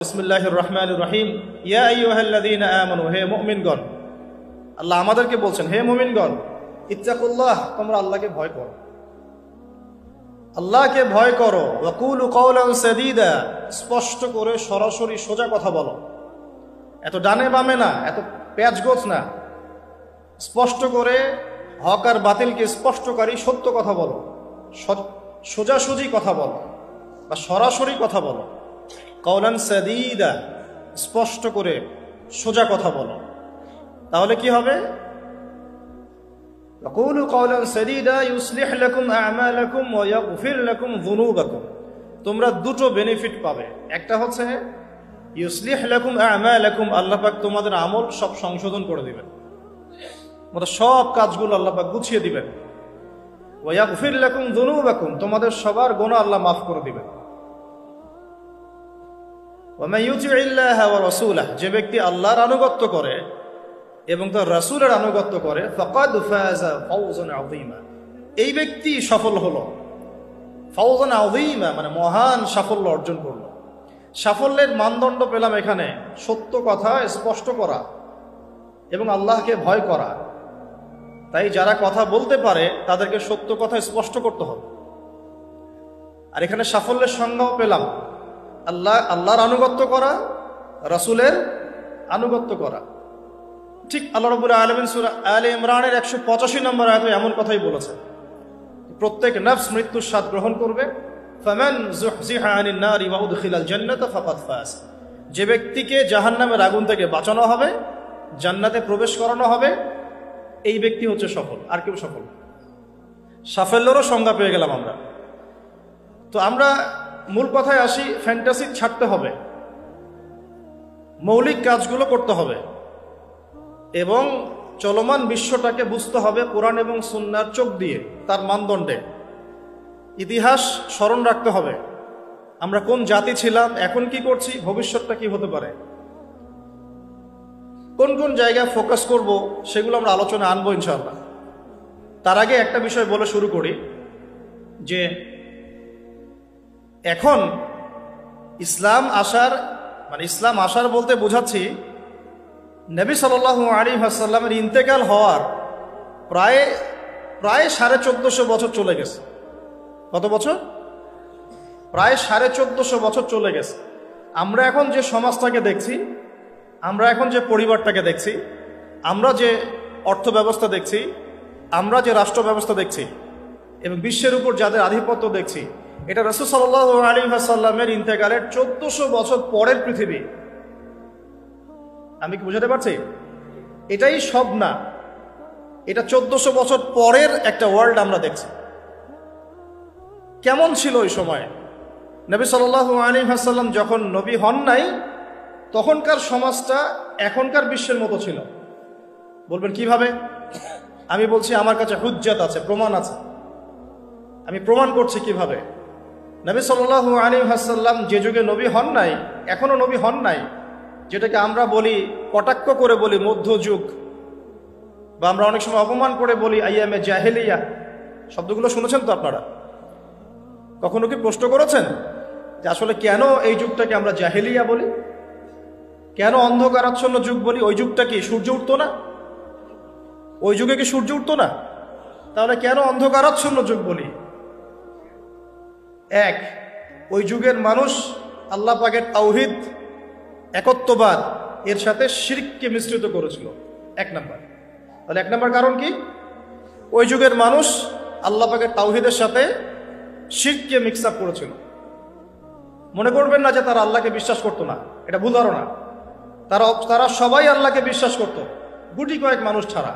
বিসমিল্লাহির রহমানির রহিম। ইয়া আইয়ুহাল্লাযীনা আমানু, হে মুমিনগণ। আল্লাহ আমাদেরকে বলছেন, হে মুমিনগণ, ইত্তাকুল্লাহ, তোমরা আল্লাহকে ভয় করো, আল্লাহকে ভয় করো। ওয়া কুলু কাওলান সাদীদা, স্পষ্ট করে সরাসরি সোজা কথা বলো, এত ডানে বামে না, এত পেঁচগোছ না, স্পষ্ট করে হক আর বাতিলকে স্পষ্টকারী সত্য কথা বলো, সোজাসুজি কথা বলো বা সরাসরি কথা বলো। কাওলান সাদীদা, স্পষ্ট করে সোজা কথা বলো, তাহলে কি হবে? ওয়াকুলু কাওলান সাদীদা ইউসলিহ লাকুম আ'মালাকুম ওয়া ইয়াগফির লাকুম যুনুবাকুম। তোমরা দুটো বেনিফিট পাবে। একটা হচ্ছে ইউসলিহ লাকুম আ'মালাকুম, আল্লাহ পাক তোমাদের আমল সব সংশোধন করে দিবেন, তোমাদের সব কাজগুলো আল্লাহ পাক গুছিয়ে দিবেন। ওয়া ইয়াগফির লাকুম যুনুবাকুম, তোমাদের সবার গুনাহ আল্লাহ মাফ করে দিবেন। ওয়ামান ইউতিইল্লাহ ওয়া রাসূলাহ, যে ব্যক্তি আল্লাহর আনুগত্য করে এবং তার রাসূলের আনুগত্য করে, ফাকাদ ফাযা ফাওজান আযীমা, এই ব্যক্তি সফল হলো। ফাওজান আযীমা মানে মহান সাফল্য অর্জন করলো। সাফল্যের মানদণ্ড পেলাম এখানে সত্য কথা স্পষ্ট করা এবং আল্লাহকে ভয় করা। তাই যারা কথা বলতে পারে তাদেরকে সত্য কথা স্পষ্ট করতে হবে। আর এখানে সাফল্যের সংজ্ঞাও পেলাম, আল্লাহর আনুগত্য করা, রাসূলের আনুগত্য করা। ঠিক আল্লাহ রাব্বুল আলামিন সূরা আলে ইমরানের 185 নম্বর আয়াতে এমন কথাই বলেছে, প্রত্যেক নফস মৃত্যুর স্বাদ গ্রহণ করবে। ফামান যুহজিহা আনিন নারি ওয়া উদখিলাল জান্নাতা ফাকাদ ফাজ, যে ব্যক্তিকে জাহান্নামের আগুন থেকে বাঁচানো হবে, জান্নাতে প্রবেশ করানো হবে, এই ব্যক্তি হচ্ছে সফল, আর কেউ সফল। সাফল্যেরও সংজ্ঞা পেয়ে গেলাম আমরা। তো আমরা মূল কথায় আসি, ফ্যান্টাসি ছাড়তে হবে, মৌলিক কাজগুলো করতে হবে এবং চলমান বিশ্বটাকে বুঝতে হবে কোরআন এবং সুন্নাহর চোখ দিয়ে, তার মানদণ্ডে। ইতিহাস স্মরণ রাখতে হবে, আমরা কোন জাতি ছিলাম, এখন কি করছি, ভবিষ্যৎটা কি হতে পারে, কোন কোন জায়গায় ফোকাস করব, সেগুলো আমরা আলোচনা আনবো ইনশাআল্লাহ। তার আগে একটা বিষয় বলে শুরু করি যে এখন ইসলাম আসার বলতে বোঝাচ্ছি নবী সাল্লাল্লাহু আলাইহি ওয়াসাল্লামের ইন্তেকাল হওয়ার প্রায় 1450 বছর চলে গেছে। কত বছর? প্রায় 1450 বছর চলে গেছে। আমরা এখন যে সমাজটাকে দেখছি, আমরা এখন যে পরিবারটাকে দেখছি, আমরা যে অর্থ ব্যবস্থা দেখছি, আমরা যে রাষ্ট্র ব্যবস্থা দেখছি এবং বিশ্বের উপর যাদের আধিপত্য দেখছি, এটা রাসূল সাল্লাল্লাহু আলাইহি ওয়াসাল্লামের ইন্তেকালের 1400 বছর পরের পৃথিবী। আমি কি বুঝাতে পারছি? এটাই সব না, এটা 1400 বছর পরের একটা ওয়ার্ল্ড আমরা দেখছি। কেমন ছিল ওই সময়? নবী সাল্লাল্লাহু আলাইহি ওয়াসাল্লাম যখন নবী হন নাই, তখনকার সমাজটা এখনকার বিশ্বের মতো ছিল। বলবেন কিভাবে? আমি বলছি, আমার কাছে হুজ্জাত আছে, প্রমাণ আছে, আমি প্রমাণ করছি কিভাবে। নবী সাল্লাল্লাহু আলাইহি ওয়াসাল্লাম যে যুগে নবী হন নাই, এখনো নবী হন নাই, যেটাকে আমরা বলি, কটাক্ষ করে বলি মধ্যযুগ, বা আমরা অনেক সময় অপমান করে বলি আইয়ামে জাহেলিয়া। শব্দগুলো শুনেছেন তো আপনারা? কখনো কি প্রশ্ন করেছেন যে আসলে কেন এই যুগটাকে আমরা জাহেলিয়া বলি, কেন অন্ধকারাচ্ছন্ন যুগ বলি? ওই যুগটা কি সূর্য উঠতো না? ওই যুগে কি সূর্য উঠতো না? তাহলে কেন অন্ধকারাচ্ছন্ন যুগ বলি? এক, ওই যুগের মানুষ আল্লাহ পাকের তাওহীদ, একত্ববাদ এর সাথে শিরককে মিশ্রিত করেছিল। এক নাম্বার। তাহলে এক নাম্বার কারণ কি? ওই যুগের মানুষ আল্লাহ পাকের তাওহীদের সাথে শিরককে মিক্স আপ করেছিল। মনে করবেন না যে তারা আল্লাহকে বিশ্বাস করতো না, এটা ভুল ধারণা। তারা সবাই আল্লাহকে বিশ্বাস করত, গুটি কয়েক মানুষ ছাড়া।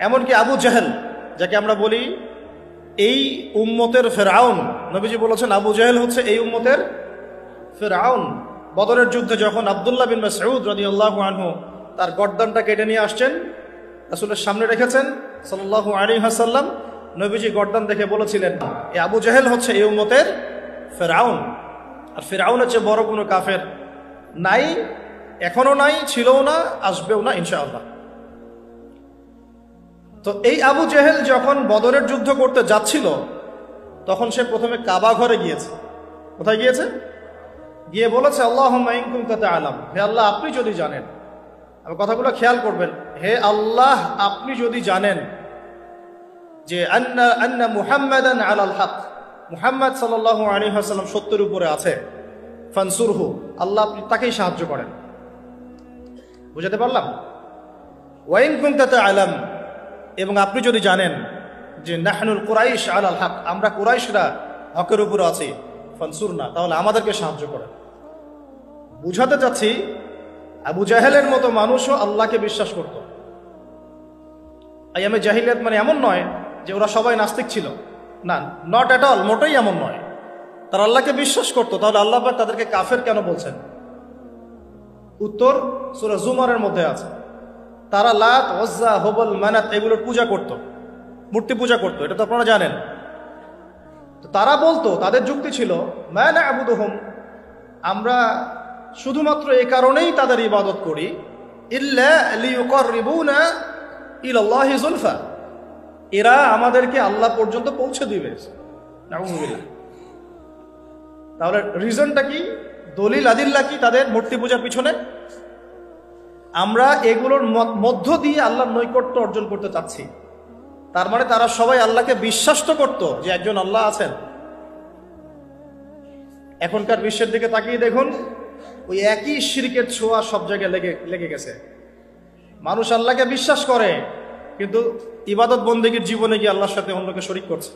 এমনকি আবু জাহেল, যাকে আমরা বলি এই উম্মতের ফেরাউন, নবীজি বলেছেন আবু জাহেল হচ্ছে এই উম্মতের ফেরাউন। বদরের যুদ্ধে যখন আব্দুল্লাহ বিন মাসউদ রাদিয়াল্লাহু আনহু তার গর্দানটা কেটে নিয়ে আসছেন, রাসূলের সামনে রেখেছেন সাল্লাল্লাহু আলাইহি ওয়াসাল্লাম, নবীজি গর্দান দেখে বলেছিলেন, এই আবু জাহেল হচ্ছে এই উম্মতের ফেরাউন। আর ফেরাউনের চেয়ে বড় কোনো কাফের নাই, এখনো নাই, ছিলও না, আসবেও না ইনশাআল্লাহ। তো এই আবু জাহেল যখন বদরের যুদ্ধ করতে যাচ্ছিল, তখন সে প্রথমে কাবা ঘরে গিয়েছে। কোথায় গিয়েছে? গিয়ে বলেছে আল্লাহুম্মা ইন কুনতা তা'লাম, হে আল্লাহ আপনি যদি জানেন, আমার কথাগুলো খেয়াল করবেন, হে আল্লাহ আপনি যদি জানেন যে আন্না মুহাম্মাদান আলাল হক, মুহাম্মদ সাল্লাল্লাহু আলাইহি ওয়াসাল্লাম সত্যের উপরে আছে, ফানসুরহু, আল্লাহ আপনি তাকেই সাহায্য করেন। বুঝাতে পারলাম? ওয়া ইন কুনতা তা'লাম, এবং আপনি যদি জানেন যে নাহনুল কুরাইশ আলাল হক, আমরা কুরাইশরা হকের উপরে আছি, ফানসুরনা, তাহলে আমাদেরকে সাহায্য করেন। বুঝাতে চাচ্ছি আবু জাহেলের মতো মানুষও আল্লাহকে বিশ্বাস করত। আইয়ামে জাহিলিয়াত মানে এমন নয় যে ওরা সবাই নাস্তিক ছিল, না, নট এট অল, মোটেই এমন নয়। তারা আল্লাহকে বিশ্বাস করত। তাহলে আল্লাহ পাক তাদেরকে কাফের কেন বলছেন? উত্তর সূরা জুমারের মধ্যে আছে। তারা লাত, উজ্জা, হুবল, মানাত এগুলোর পূজা করত, মূর্তি পূজা করত, এটা তো আপনারা জানেন। তো তারা বলতো, তাদের যুক্তি ছিল, মা না'বুদুহুম, আমরা শুধুমাত্র এই কারণেই তাদের ইবাদত করি, ইল্লা লিয়ুকাররিবুনা ইলাল্লাহি যুলফা, এরা আমাদেরকে আল্লাহ পর্যন্ত পৌঁছে দিবে। নাউযুবিল্লাহ। তাহলে রিজনটা কি, দলিল আদিল্লা কি তাদের মূর্তি পূজার পিছনে? আমরা এগুলোর মধ্য দিয়ে আল্লাহর নৈকট্য অর্জন করতে চাচ্ছি। তার মানে তারা সবাই আল্লাহকে বিশ্বাস তো করতো যে একজন আল্লাহ আছেন। এখনকার বিশ্বের দিকে তাকিয়ে দেখুন, ওই একই শিরকের ছোঁয়া সব জায়গায় লেগে গেছে। মানুষ আল্লাহকে বিশ্বাস করে, কিন্তু ইবাদত বন্দেগীর জীবনে গিয়ে আল্লাহর সাথে অন্যকে শরিক করছে,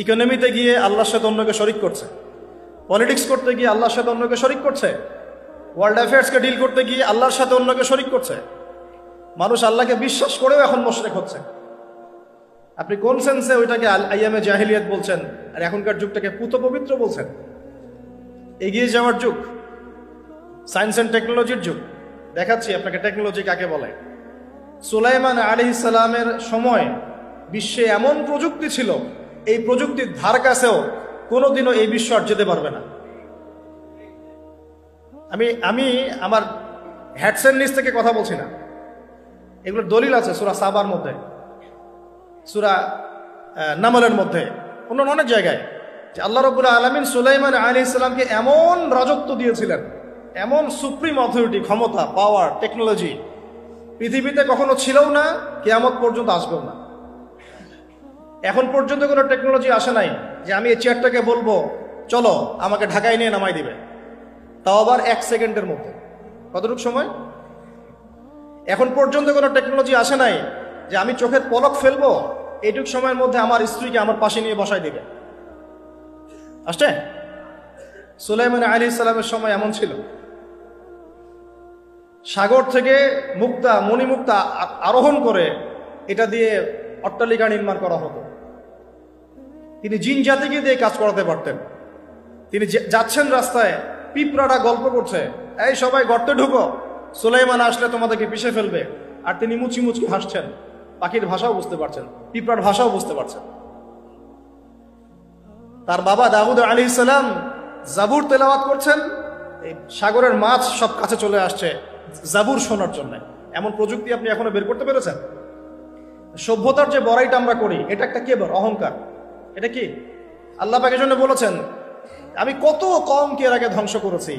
ইকোনমিতে গিয়ে আল্লাহর সাথে অন্যকে শরিক করছে, পলিটিক্স করতে গিয়ে আল্লাহর সাথে অন্যকে শরিক করছে, ওয়ার্ল্ড অ্যাফেয়ার্সকে ডিল করতে গিয়ে আল্লাহর সাথে অন্যকে শরিক করছে। মানুষ আল্লাহকে বিশ্বাস করেও এখন মুশরিক হচ্ছে। আপনি কোন সেন্সে ওইটাকে আইয়ামে জাহিলিয়াত বলছেন আর এখনকার যুগটাকে পুত পবিত্র বলছেন? এগিয়ে যাওয়ার যুগ, সায়েন্স অ্যান্ড টেকনোলজির যুগ। দেখাচ্ছি আপনাকে টেকনোলজি কাকে বলে। সুলাইমান আলাইহিস সালামের সময় বিশ্বে এমন প্রযুক্তি ছিল, এই প্রযুক্তির ধার কাছেও কোনোদিনও এই বিশ্ব আর যেতে পারবে না। আমি আমার হ্যাডসেট নিচ থেকে কথা বলছি না, এগুলোর দলিল আছে সূরা সাবার মধ্যে, সূরা নামলের মধ্যে, অন্য অনেক জায়গায়, যে আল্লাহ রাব্বুল আলামিন সুলাইমান আলাইহিস সালামকে এমন রাজত্ব দিয়েছিলেন, এমন সুপ্রিম অথরিটি, ক্ষমতা, পাওয়ার, টেকনোলজি পৃথিবীতে কখনো ছিলও না, কিয়ামত পর্যন্ত আসবেও না। এখন পর্যন্ত কোনো টেকনোলজি আসে নাই যে আমি এই চেয়ারটাকে বলবো চলো আমাকে ঢাকায় নিয়ে নামাই দিবে, তাও আবার 1 সেকেন্ডের মধ্যে। কতটুকু সময়? এখন পর্যন্ত কোনো টেকনোলজি আসে নাই যে আমি চোখের পলক ফেলবো, এইটুক সময়ের মধ্যে আমার স্ত্রীকে আমার পাশে নিয়ে বসাই দিবে। আসছে? সুলাইমান আলাইহিস সালামের সময় এমন ছিল। সাগর থেকে মুক্তা, মণিমুক্তা আরোহণ করে এটা দিয়ে অট্টালিকা নির্মাণ করা হতো। তিনি জিন জাতিকে দিয়ে কাজ করাতে পারতেন। তিনি যাচ্ছেন রাস্তায়, পিঁপড়াটা গল্প করছে, এই সবাই গর্তে ঢুকো, সুলাইমান আসলে তোমাদেরকে পিষে ফেলবে, আর তিনি মুচি মুচকি হাসছেন, পাখির ভাষাও বুঝতে পারছেন, পিঁপড়ার ভাষাও বুঝতে পারছেন। তার বাবা দাউদ আলাইহিস সালাম জাবুর তেলাওয়াত করছেন, এই সাগরের মাছ সব কাছে চলে আসছে জাবুর শোনার জন্য। এমন প্রযুক্তি আপনি এখনো বের করতে পেরেছেন? সভ্যতার যে বড়াইটা আমরা করি, এটা একটা কেবল, অহংকার। এটা কি আল্লাহ পাকের জন্য বলেছেন, আমি কত কওমকে এর আগে ধ্বংস করেছি,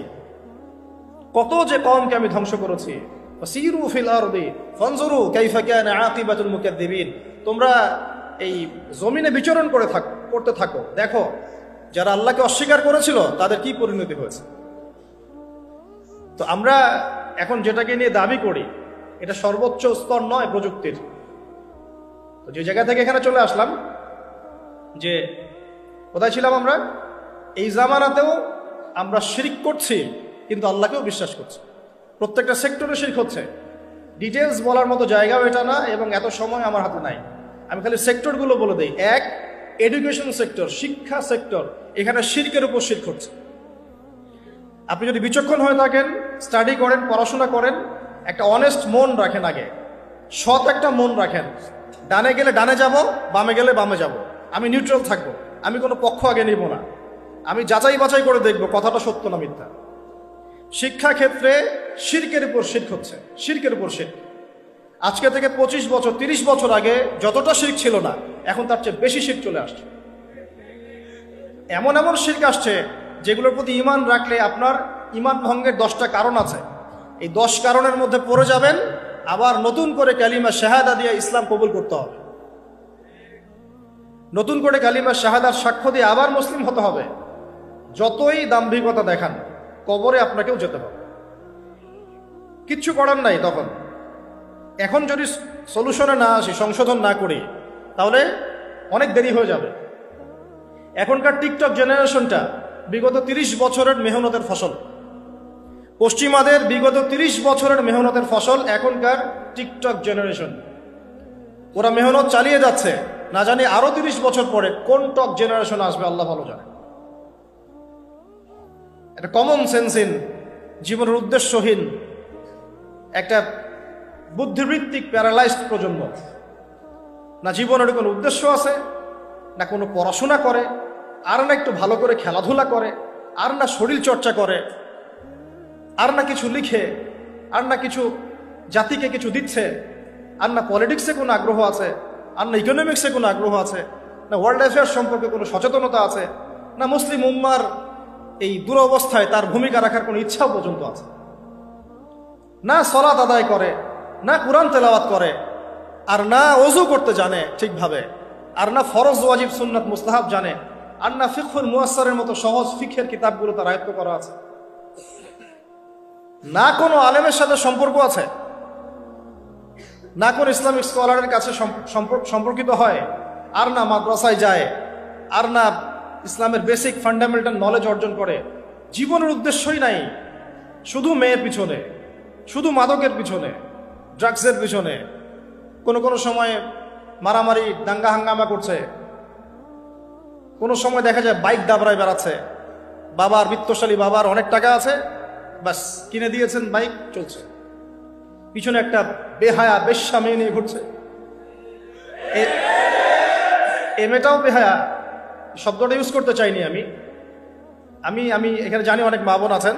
কত যে কওমকে আমি ধ্বংস করেছি। ফাসিরু ফিল আরদি ফানজুরু কাইফা কানা আকিবাতুল মুকাদ্দিবিন, তোমরা এই জমিনে বিচরণ করতে থাকো, দেখো যারা আল্লাহকে অস্বীকার করেছিল তাদের কি পরিণতি হয়েছে। তো আমরা এখন যেটাকে নিয়ে দাবি করি, এটা সর্বোচ্চ স্তর নয় প্রযুক্তির। তো যে জায়গা থেকে এখানে চলে আসলাম, যে কোথায় ছিলাম আমরা, এই জামানাতেও আমরা শিরক করছি, কিন্তু আল্লাহকেও বিশ্বাস করছি। প্রত্যেকটা সেক্টরে শিরক হচ্ছে। ডিটেলস বলার মতো জায়গাও এটা না, এবং এত সময় আমার হাতে নাই। আমি খালি সেক্টরগুলো বলে দিই। 1, এডুকেশন সেক্টর, শিক্ষা সেক্টর, এখানে শিরকের উপর শিরক হচ্ছে। আপনি যদি বিচক্ষণ হয়ে থাকেন, স্টাডি করেন, পড়াশোনা করেন, একটা অনেস্ট মন রাখেন, আগে সৎ একটা মন রাখেন, ডানে গেলে ডানে যাব, বামে গেলে বামে যাব, আমি নিউট্রাল থাকবো, আমি কোনো পক্ষ আগে নিব না, আমি যাচাই বাছাই করে দেখব কথাটা সত্য না মিথ্যা। শিক্ষা ক্ষেত্রে শিরকের উপর শিরক হচ্ছে, শিরকের উপর শিরক। আজকে থেকে 25 বছর 30 বছর আগে যতটা শিরক ছিল না, এখন তার চেয়ে বেশি শিরক চলে আসছে। এমন এমন শিরক আসছে যেগুলোর প্রতি ঈমান রাখলে আপনার ঈমান ভঙ্গের 10টা কারণ আছে। এই 10 কারণের মধ্যে পড়ে যাবেন, আবার নতুন করে কালিমা শাহাদা দিয়ে ইসলাম কবুল করতে হবে, নতুন করে কালিমা শাহাদার সাক্ষ্য দিয়ে আবার মুসলিম হতে হবে। যতই দাম্ভিকতা দেখান, কবরে আপনাকেও যেতে হবে, কিচ্ছু করার নাই। তখন এখন যদি সলিউশনে না আসি, সংশোধন না করি, তাহলে অনেক দেরি হয়ে যাবে। এখনকার টিকটক জেনারেশনটা বিগত 30 বছরের মেহনতের ফসল। পশ্চিমাদের বিগত 30 বছরের মেহনতের ফসল এখনকার টিকটক জেনারেশন। ওরা মেহনত চালিয়ে যাচ্ছে, না জানি আরো 30 বছর পরে কোন টক জেনারেশন আসবে আল্লাহ ভালো জানে। একটা কমন সেন্সহীন, জীবনের উদ্দেশ্যহীন, একটা বুদ্ধিবৃত্তিক প্যারালাইজড প্রজন্ম। না জীবনের কোনো উদ্দেশ্য আছে, না কোনো পড়াশোনা করে, আর না একটু ভালো করে খেলাধুলা করে, আর না শরীর চর্চা করে, আর না কিছু লিখে, আর না কিছু জাতিকে কিছু দিচ্ছে, আর না পলিটিক্সে কোনো আগ্রহ আছে, আর না ইকোনমিক্সে কোনো আগ্রহ আছে, না ওয়ার্ল্ড অ্যাফেয়ার্স সম্পর্কে কোনো সচেতনতা আছে, না মুসলিম উম্মার এই দুরবস্থায় তার ভূমিকা রাখার কোনো ইচ্ছাও পর্যন্ত আছে। না সালাত আদায় করে, না কুরআন তেলাওয়াত করে, আর না ওযু করতে জানে ঠিকভাবে, আর না ফরজ ওয়াজিব সুন্নাত মুস্তাহাব জানে, আর না ফিকহুল মুয়াসসারের মতো সহজ ফিকহের কিতাবগুলো তার আয়ত্ত করা আছে, না কোনো আলেমের সাথে সম্পর্ক আছে, না কোনো ইসলামিক স্কলারের কাছে সম্পর্কিত হয়, আর না মাদ্রাসায় যায়, আর না ইসলামের বেসিক ফান্ডামেন্টাল নলেজ অর্জন করে। জীবনের উদ্দেশ্যই নাই, শুধু মেয়ের পিছনে, শুধু মাদকের পিছনে, ড্রাগসের পিছনে, কোনো সময় মারামারি দাঙ্গা হাঙ্গামা করছে, কোনো সময় দেখা যায় বাইক দাবড়ায় বেড়াচ্ছে। বাবার বিত্তশালী, বাবার অনেক টাকা আছে, বাস কিনে দিয়েছেন বাইক, চলছে। পিছনে একটা বেহায়া বেশ্যা মেয়ে নিয়ে ঘুরছে। এ মেয়েটাও বেহায়া, শব্দটা ইউজ করতে চাইনি আমি আমি আমি এখানে জানি অনেক মা বোন আছেন,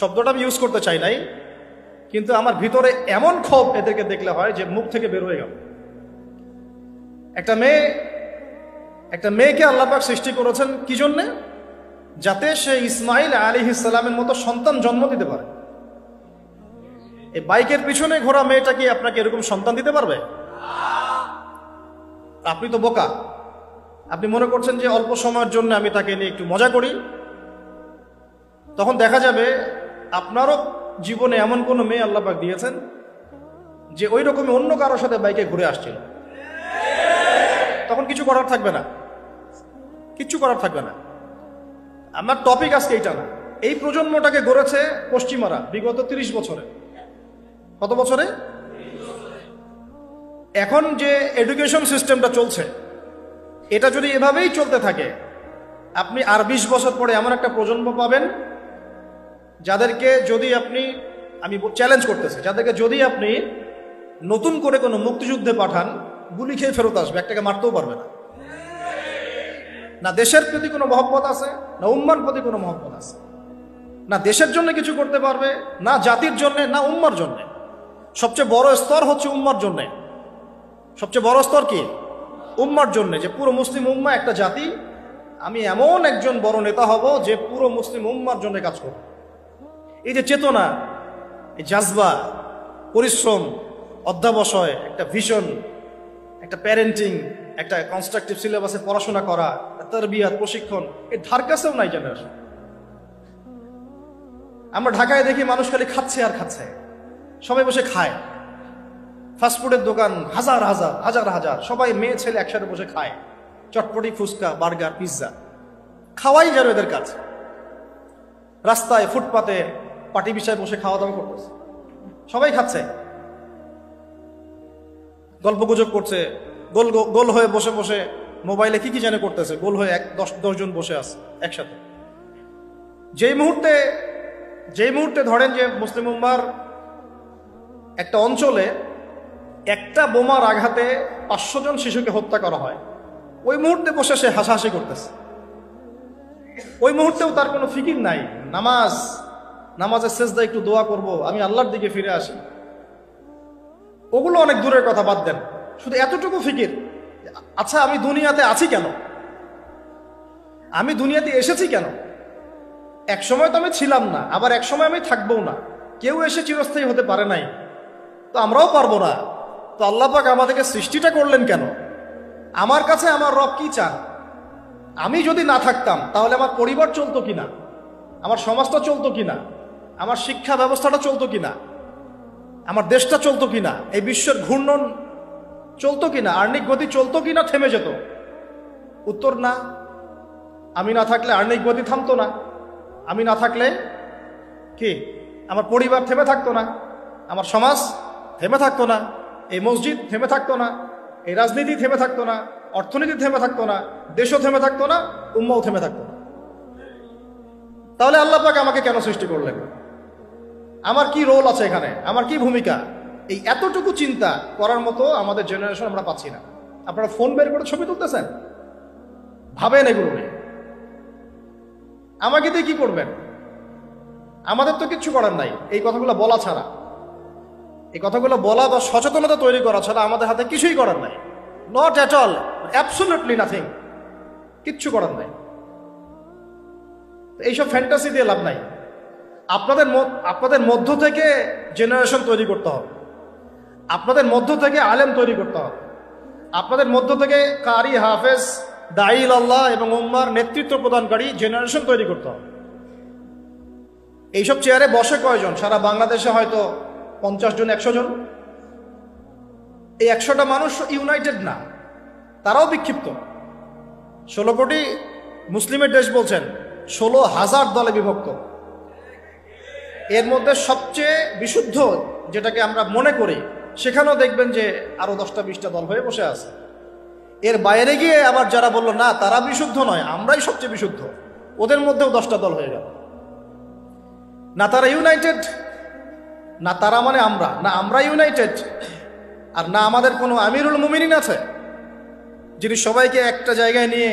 শব্দটা আমি ইউজ করতে চাই নাই, কিন্তু আমার ভিতরে এমন ক্ষোভ এদেরকে দেখলে হয় যে মুখ থেকে বের হয়ে গেল। একটা মেয়েকে আল্লাহ পাক সৃষ্টি করেছেন কি জন্যে? যাতে সে ইসমাইল আলাইহিস সালামের মতো সন্তান জন্ম দিতে পারে। এই বাইকের পিছনে ঘোরা মেয়েটা কি আপনাকে এরকম সন্তান দিতে পারবে? আপনি তো বোকা। আপনি মনে করছেন যে অল্প সময়ের জন্য আমি তাকে নিয়ে একটু মজা করি, তখন দেখা যাবে আপনারও জীবনে এমন কোনো মেয়ে আল্লাহ পাক দিয়েছেন যে ওই রকমই অন্য কারোর সাথে বাইকে ঘুরে আসছিল। তখন কিছু করার থাকবে না, কিচ্ছু করার থাকবে না। আমার টপিক আজকে এইটা না। এই প্রজন্মটাকে গড়েছে পশ্চিমারা বিগত 30 বছরে। কত বছরে? এখন যে এডুকেশন সিস্টেমটা চলছে, এটা যদি এভাবেই চলতে থাকে, আপনি আর 20 বছর পরে এমন একটা প্রজন্ম পাবেন যাদেরকে যদি আমি চ্যালেঞ্জ করতেছি, যাদেরকে যদি আপনি নতুন করে কোনো মুক্তিযুদ্ধে পাঠান, গুলি খেয়ে ফেরত আসবে, একটাকে মারতেও পারবে না। না দেশের প্রতি কোনো মহব্বত আছে, না উম্মার প্রতি কোনো মহব্বত আছে, না দেশের জন্য কিছু করতে পারবে, না জাতির জন্য, না উম্মার জন্য। সবচেয়ে বড় স্তর হচ্ছে উম্মার জন্য। সবচেয়ে বড় স্তর কি? উম্মার জন্য, যে পুরো মুসলিম উম্মা একটা জাতি, আমি এমন একজন বড় নেতা হব যে পুরো মুসলিম উম্মার জন্য কাজ করব। এই যে চেতনা, এই জাজবা, পরিশ্রম, অধ্যাবসায়, একটা ভিশন, একটা প্যারেন্টিং, একটা কনস্ট্রাকটিভ সিলেবাসে পড়াশোনা করা, তারবিয়াত, প্রশিক্ষণ, এর ধার কাছেও নাই জেনারেশন। আমরা ঢাকায় দেখি মানুষ খালি খাচ্ছে আর খাচ্ছে, সবাই বসে খায়। ফাস্টফুডের দোকান হাজার হাজার হাজার হাজার, সবাই মেয়ে ছেলে একসাথে বসে খায়, চটপটি, ফুচকা, বার্গার, পিৎজা, খাওয়াই যেন এদের কাজ। রাস্তায় ফুটপাতে পাটি বিছায় বসে খাওয়া দাওয়া করতেছে, সবাই খাচ্ছে, গল্প গুজব করছে, গোল গোল হয়ে বসে বসে মোবাইলে কি জানে করতেছে, গোল হয়ে 10 জন বসে আছে একসাথে। যেই মুহূর্তে ধরেন যে মুসলিম উম্মার একটা অঞ্চলে একটা বোমার আঘাতে 500 জন শিশুকে হত্যা করা হয়, ওই মুহূর্তে বসে সে হাসাহাসি করতেছে। ওই মুহূর্তেও তার কোনো ফিকির নাই, নামাজের সেজদায় একটু দোয়া করব, আমি আল্লাহর দিকে ফিরে আসি, ওগুলো অনেক দূরের কথা, বাদ দেন। শুধু এতটুকু ফিকির, আচ্ছা আমি দুনিয়াতে আছি কেন, আমি দুনিয়াতে এসেছি কেন, এক সময় তো আমি ছিলাম না, আবার এক সময় আমি থাকবো না, কেউ এসে চিরস্থায়ী হতে পারে নাই, তো আমরাও পারবো না। তো আল্লাহ পাক আমাদেরকে সৃষ্টিটা করলেন কেন? আমার কাছে আমার রব কি চান? আমি যদি না থাকতাম তাহলে আমার পরিবার চলতো কিনা, আমার সমাজটা চলতো কিনা, আমার শিক্ষা ব্যবস্থাটা চলতো কিনা, আমার দেশটা চলতো কিনা, এই বিশ্বের ঘূর্ণন চলতো কিনা, আর্নিক গতি চলতো কিনা, থেমে যেত? উত্তর না। আমি না থাকলে আর্নিক গতি থামতো না, আমি না থাকলে কি আমার পরিবার থেমে থাকতো না, আমার সমাজ থেমে থাকতো না, এই মসজিদ থেমে থাকতো না, এই রাজনীতি থেমে থাকতো না, অর্থনীতি থেমে থাকতো না, দেশও থেমে থাকতো না, উম্মাও থেমে থাকতো না। তাহলে আল্লাহ পাক আমাকে কেন সৃষ্টি করলেন? আমার কি রোল আছে এখানে, আমার কি ভূমিকা? এই এতটুকু চিন্তা করার মতো আমাদের জেনারেশন আমরা পাচ্ছি না। আপনারা ফোন বের করে ছবি তুলতেছেন, ভাবেন এগুলো নিয়ে। আমাকে দিয়ে কি করবেন? আমাদের তো কিচ্ছু করার নাই এই কথাগুলো বলা ছাড়া, এই কথাগুলো বলা বা সচেতনতা তৈরি করা ছাড়া আমাদের হাতে কিছুই করার নাই। Not at all, absolutely nothing, কিচ্ছু করার নাই। এইসব ফ্যান্টাসি দিয়ে লাভ নাই। আপনাদের মধ্য থেকে জেনারেশন তৈরি করতে হবে, আপনাদের মধ্য থেকে আলেম তৈরি করতে হবে, আপনাদের মধ্য থেকে কারি, হাফেজ, দাঈল আল্লাহ এবং উম্মার নেতৃত্ব প্রদানকারী জেনারেশন তৈরি করতে হবে। এইসব চেয়ারে বসে কয়জন? সারা বাংলাদেশে হয়তো 50 জন, 100 জন। এই 100টা মানুষ ইউনাইটেড না, তারাও বিক্ষিপ্ত। 16 কোটি মুসলিমের দেশ বলছেন, 16,000 দলে বিভক্ত। এর মধ্যে সবচেয়ে বিশুদ্ধ যেটাকে আমরা মনে করি, সেখানেও দেখবেন যে আরো 10টা 20টা দল হয়ে বসে আছে। এর বাইরে গিয়ে আবার যারা বললো না তারা বিশুদ্ধ নয়, আমরাই সবচেয়ে বিশুদ্ধ, ওদের মধ্যেও 10টা দল হয়ে গেল। না তারা ইউনাইটেড, না তারা মানে আমরা, না আমরা ইউনাইটেড, আর না আমাদের কোনো আমিরুল মুমিনিন আছে যিনি সবাইকে একটা জায়গায় নিয়ে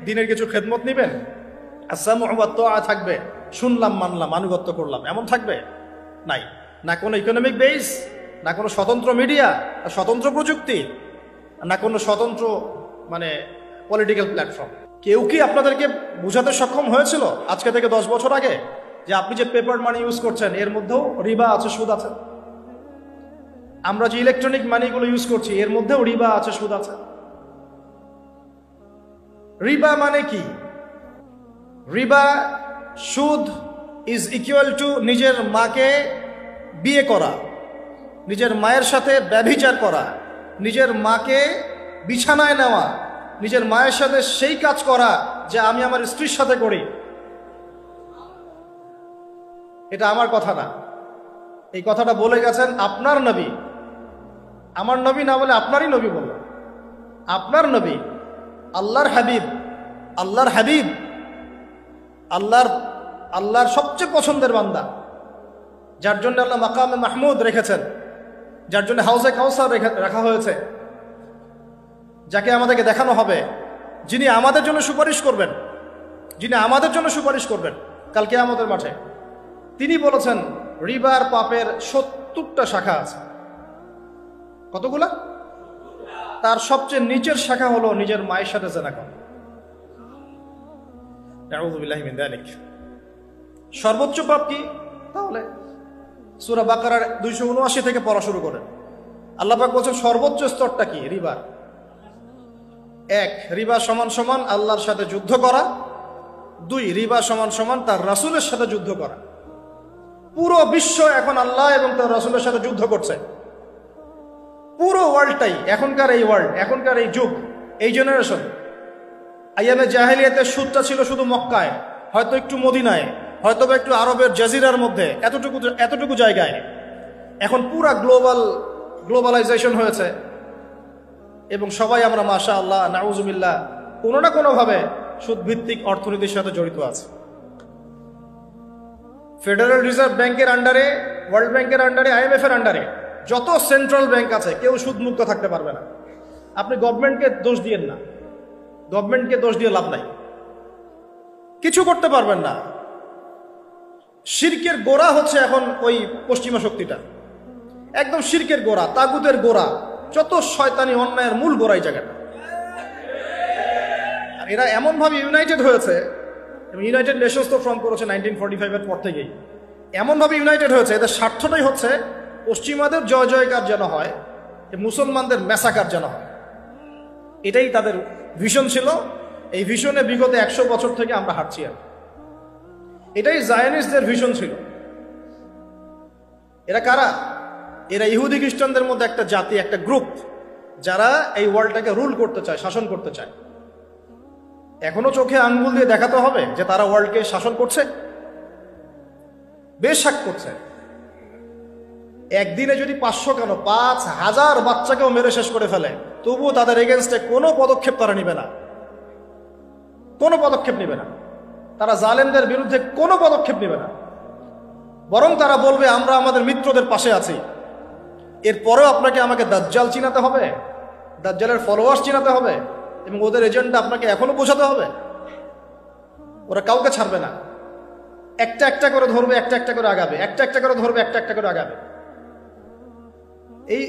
দিনের কিছু খেদমত নিবেন, আসসামু ওয়া তাআ থাকবে, শুনলাম মানলাম আনুগত্য করলাম, এমন থাকবে? নাই। না কোনো ইকোনমিক বেস, না কোনো স্বতন্ত্র মিডিয়া, স্বতন্ত্র প্রযুক্তি, না কোনো স্বতন্ত্র মানে পলিটিক্যাল প্ল্যাটফর্ম। কেউ কি আপনাদেরকে বোঝাতে সক্ষম হয়েছিল আজকে থেকে 10 বছর আগে যে আপনি যে পেপার মানি ইউজ করছেন এর মধ্যেও রিবা আছে, সুদ আছে? আমরা যে ইলেকট্রনিক মানিগুলো ইউজ করছি এর মধ্যেও রিবা আছে, সুদ আছে। রিবা মানে কি? রিবা, সুদ ইজ ইকুয়াল টু নিজের মাকে বিয়ে করা, নিজের মায়ের সাথে ব্যভিচার করা, নিজের মাকে বিছানায় নেওয়া, নিজের মায়ের সাথে সেই কাজ করা যে আমি আমার স্ত্রীর সাথে করি। এটা আমার কথা না, এই কথাটা বলে গেছেন আপনার নবী। আমার নবী না বলে আপনারই নবী বললেন। আপনার নবী, আল্লাহর হাবিব, আল্লাহর হাবিব, আল্লাহর সবচেয়ে পছন্দের বান্দা, যার জন্য আল্লাহ মাকামে মাহমুদ রেখেছেন, যার জন্য হাউজে কাউসার রাখা হয়েছে, যাকে আমাদেরকে দেখানো হবে, যিনি আমাদের জন্য সুপারিশ করবেন, যিনি আমাদের জন্য সুপারিশ করবেন কালকে আমাদের মাঠে। তিনি বলেছেন রিবার পাপের 70টা শাখা আছে। কতগুলা? তার সবচেয়ে নিচের শাখা হলো নিজের মায়ের সাথে জেনা করা। আউযু বিল্লাহি মিন যালিক। সর্বোচ্চ পাপ কি তাহলে? সূরা বাকারার 279 থেকে পড়া শুরু করেন। আল্লাহ পাক বলেছেন সর্বোচ্চ স্তরটা কি? রিবা। 1, রিবা সমান সমান আল্লাহর সাথে যুদ্ধ করা। 2, রিবা সমান সমান তার রাসূলের সাথে যুদ্ধ করা। পুরো বিশ্ব এখন আল্লাহ এবং তার রাসূলের সাথে যুদ্ধ করছে। পুরো ওয়ার্ল্ডটাই, এখনকার এই ওয়ার্ল্ড, এখনকার এই যুগ, এই জেনারেশন। আইয়ামে জাহেলিয়াতের সুদটা ছিল শুধু মক্কায়, হয়তো একটু মদিনায়, হয়তো একটু আরবের জাজিরার মধ্যে, এতটুকু জায়গায়। এখন পুরা গ্লোবালাইজেশন হয়েছে এবং সবাই আমরা মাশাআল্লাহ নাউজুবিল্লাহ কোনো না কোনোভাবে সুদভিত্তিক অর্থনীতির সাথে জড়িত আছে। ফেডারেল রিজার্ভ ব্যাংকের আন্ডারে, ওয়ার্ল্ড ব্যাংকের আন্ডারে, IMF এর আন্ডারে যত সেন্ট্রাল ব্যাংক আছে কেউ সুদমুক্ত থাকতে পারবে না। আপনি গভর্নমেন্টকে দোষ দিয়েন না, গভর্নমেন্টকে দোষ দিয়ে লাভ নাই, কিছু করতে পারবেন না। শিরকের গোড়া হচ্ছে এখন ওই পশ্চিমা শক্তিটা, একদম শিরকের গোড়া, তাগুতের গোড়া, যত শয়তানি অন্যায়ের মূল গোড়াই জায়গাটা। আর এরা এমন ভাবে ইউনাইটেড হয়েছে ইউনাইটেড নেশনস তো ফর্ম করেছে 1945-এর পর থেকেই। এমনভাবে ইউনাইটেড হয়েছে, এদের স্বার্থটাই হচ্ছে পশ্চিমাদের জয় জয়কার যেন হয়, মুসলমানদের ম্যাসাকার যেন হয়। এটাই তাদের ভিশন ছিল। এই ভিশনে বিগত 100 বছর থেকে আমরা হাঁটছি। আর এটাই জায়নিস্টদের ভিশন ছিল। এরা কারা? এরা ইহুদি খ্রিস্টানদের মধ্যে একটা জাতি, একটা গ্রুপ, যারা এই ওয়ার্ল্ডটাকে রুল করতে চায়, শাসন করতে চায়। এখনো চোখে আঙ্গুল দিয়ে দেখাতে হবে যে তারা ওয়ার্ল্ডকে শাসন করছে, বেশাক করছে। একদিনে যদি 500 কেন 5000 বাচ্চাকেও মেরে শেষ করে ফেলে, তবুও তাদের এগেনস্টে কোনো পদক্ষেপ তারা নিবে না, কোনো পদক্ষেপ নিবে না। তারা জালেমদের বিরুদ্ধে কোনো পদক্ষেপ নিবে না, বরং তারা বলবে আমরা আমাদের মিত্রদের পাশে আছি। এরপরেও আপনাকে আমাকে দাজ্জাল চিনাতে হবে, দাজ্জালের ফলোয়ার্স চিনাতে হবে, এবং ওদের এজেন্ডা আপনাকে এখনো বোঝাতে হবে। ওরা কাউকে ছাড়বে না, একটা একটা করে ধরবে, একটা একটা করে আগাবে, একটা একটা করে ধরবে, একটা একটা করে আগাবে।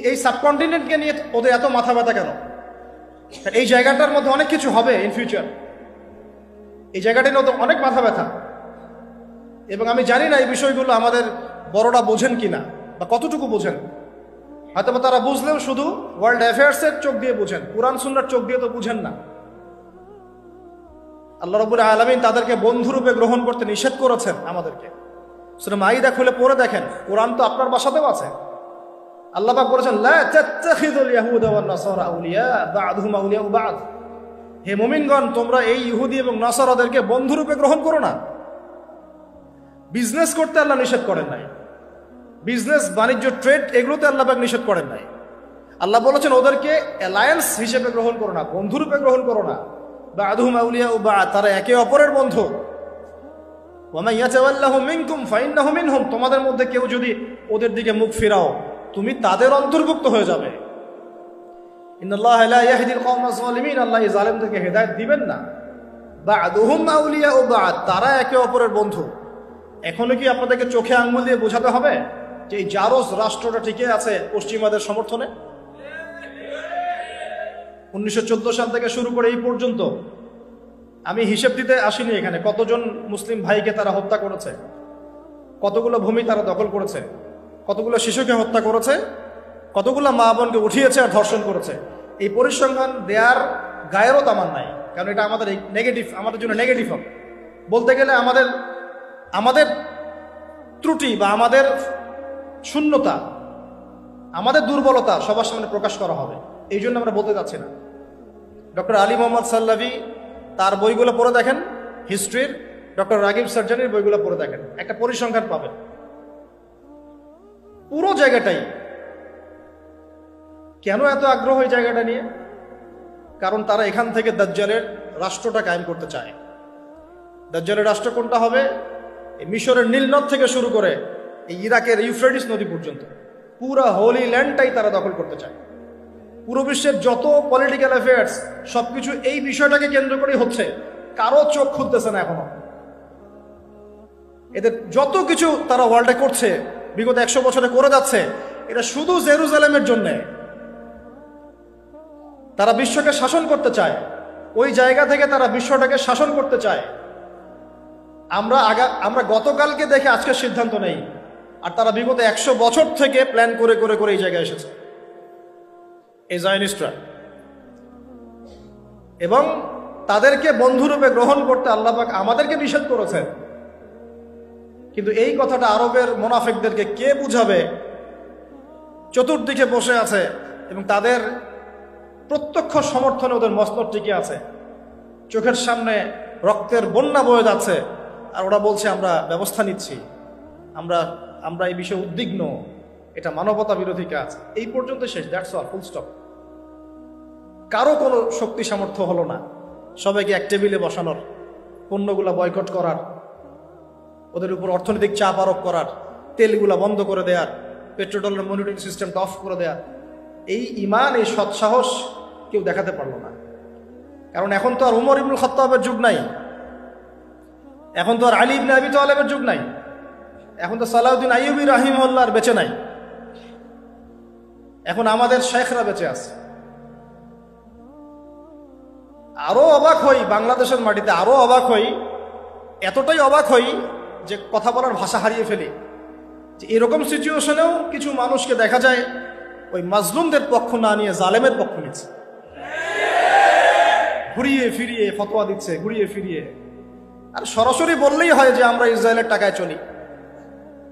এই সাবকন্টিনেন্টকে নিয়ে ওদের এত মাথা ব্যথা কেন? এই জায়গাটার মধ্যে অনেক কিছু হবে ইন ফিউচার, এই জায়গাটা নিয়ে ওদের অনেক মাথা ব্যথা। এবং আমি জানি না এই বিষয়গুলো আমাদের বড়রা বোঝেন কিনা, বা কতটুকু বোঝেন। হয়তো তারা বুঝলেও শুধু ওয়ার্ল্ড অ্যাফেয়ার্সের চোখ দিয়ে বুঝেন, কুরআন সুন্নাহর চোখ দিয়ে তো বুঝেন না। আল্লাহ রাব্বুল আলামিন তাদেরকে বন্ধুরূপে গ্রহণ করতে নিষেধ করেছেন আমাদেরকে। সূরা মাইদা খুলে পড়ে দেখেন, কোরআন তো আপনার বাসাতেও আছে। আল্লাহ পাক বলেছেন, লা তাত্তাখিযুল ইয়াহুদা ওয়ান নাসারা আউলিয়া বা'দুহুম আউলিয়াউ বা'দ। হে মুমিনগণ, তোমরা এই ইহুদি এবং নাসারাদেরকে বন্ধুরূপে গ্রহণ করো না। বিজনেস করতে আল্লাহ নিষেধ করেন নাই, বিজনেস, বাণিজ্য, ট্রেড, এগুলোতে আল্লাহ পাক নিষেধ করেন নাই। আল্লাহ বলেছেন ওদেরকে অ্যালায়েন্স হিসেবে গ্রহণ করো না, বন্ধুরূপে গ্রহণ করো না। বা'দুহুম আউলিয়াউ বা'দ, তারা একে অপরের বন্ধু। ওয়া মান ইয়াতাওয়াল্লাহুম মিনকুম ফাইন্নাহু মিনহুম, তোমাদের মধ্যে কেউ যদি ওদের দিকে মুখ ফিরাও, তুমি তাদের অন্তর্ভুক্ত হয়ে যাবে। ইন্নাল্লাহা লা ইয়াহদিল কওমাজ যালিমিন, আল্লাহ এই জালেমদেরকে হেদায়েত দিবেন না। বা'দুহুম আউলিয়াউ বা'দ, তারা একে অপরের বন্ধু। এখনো কি আপনাদেরকে চোখে আঙ্গুল দিয়ে বোঝাতে হবে যে এই জারজ রাষ্ট্রটা টিকে আছে পশ্চিমাদের সমর্থনে? 1914 সাল থেকে শুরু করে এই পর্যন্ত আমি হিসেব দিতে আসিনি এখানে কতজন মুসলিম ভাইকে তারা হত্যা করেছে, কতগুলো ভূমি তারা দখল করেছে, কতগুলো শিশুকে হত্যা করেছে, কতগুলো মা বোনকে উঠিয়েছে আর ধর্ষণ করেছে। এই পরিসংখ্যান দেয়ার গায়েরও তামান নাই, কারণ এটা আমাদের নেগেটিভ, আমাদের জন্য নেগেটিভ হবে। বলতে গেলে আমাদের ত্রুটি বা আমাদের শূন্যতা, আমাদের দুর্বলতা সবার সামনে প্রকাশ করা হবে, এই জন্য আমরা বলতে যাচ্ছি না। ডক্টর আলী মোহাম্মদ সাল্লাভি, তার বইগুলো পড়ে দেখেন, হিস্ট্রির। ডক্টর রাগিব সার্জানির বইগুলো পড়ে দেখেন, একটা পরিসংখ্যান পাবেন। পুরো জায়গাটাই কেন এত আগ্রহ এই জায়গাটা নিয়ে? কারণ তারা এখান থেকে দাজ্জালের রাষ্ট্রটা কায়েম করতে চায়। দাজ্জালের রাষ্ট্র কোনটা হবে? এই মিশরের নীলনদ থেকে শুরু করে এই ইরাকের ইউফ্রেটিস নদী পর্যন্ত পুরা হোলি ল্যান্ডটাই তারা দখল করতে চায়। পুরো বিশ্বের যত পলিটিক্যাল অ্যাফেয়ার্স সবকিছু এই বিষয়টাকে কেন্দ্র করেই হচ্ছে। কারো চোখ খুলতেছে না এখনো। এদের যত কিছু তারা ওয়ার্ল্ডে করছে, বিগত 100 বছরে করে যাচ্ছে, এটা শুধু জেরুজালেমের জন্য। তারা বিশ্বকে শাসন করতে চায়, ওই জায়গা থেকে তারা বিশ্বটাকে শাসন করতে চায়। আমরা গতকালকে দেখে আজকের সিদ্ধান্ত নেই, আর তারা বিগত 100 বছর থেকে প্ল্যান করে করে করে এই জায়গায় এসেছে এই জায়নিস্টরা। এবং তাদেরকে বন্ধুরূপে গ্রহণ করতে আল্লাহ পাক আমাদেরকে নিষেধ করেছেন। কিন্তু এই কথাটা আরবের মুনাফিকদেরকে কে বুঝাবে? চতুর্দিকে বসে আছে এবং তাদের প্রত্যক্ষ সমর্থনে ওদের মসনদ টিকে আছে, চোখের সামনে রক্তের বন্যা বয়ে যাচ্ছে, আর ওরা বলছে আমরা ব্যবস্থা নিচ্ছি, আমরা এই বিষয়ে উদ্বিগ্ন, এটা মানবতা বিরোধী কাজ। এই পর্যন্ত শেষ, দ্যাটস অল, ফুল স্টপ। কারো কোনো শক্তি সামর্থ্য হলো না সবাইকে এক টেবিলে বসানোর, পণ্যগুলা বয়কট করার, ওদের উপর অর্থনৈতিক চাপ আরোপ করার, তেলগুলা বন্ধ করে দেওয়ার, পেট্রোডলার মনিটরিং সিস্টেমটা অফ করে দেওয়ার। এই ঈমান, এই সৎসাহস কেউ দেখাতে পারলো না। কারণ এখন তো আর উমর ইবনুল খাত্তাবের যুগ নাই, এখন তো আর আলী ইবনে আবি তালেবের যুগ নাই, এখন তো সালাউদ্দিন আইয়ুবী রাহিমাহুল্লাহ বেঁচে নাই, এখন আমাদের শেখরা বেঁচে আছে। আরো অবাক হই, বাংলাদেশের মাটিতে আরো অবাক হই, এতটাই অবাক হই যে কথা বলার ভাষা হারিয়ে ফেলি যে এরকম সিচুয়েশনেও কিছু মানুষকে দেখা যায় ওই মাজলুমদের পক্ষ না নিয়ে জালেমের পক্ষ নিচ্ছে, ঘুরিয়ে ফিরিয়ে ফতোয়া দিচ্ছে, ঘুরিয়ে ফিরিয়ে। আর সরাসরি বললেই হয় যে আমরা ইসরায়েলের টাকায় চলি,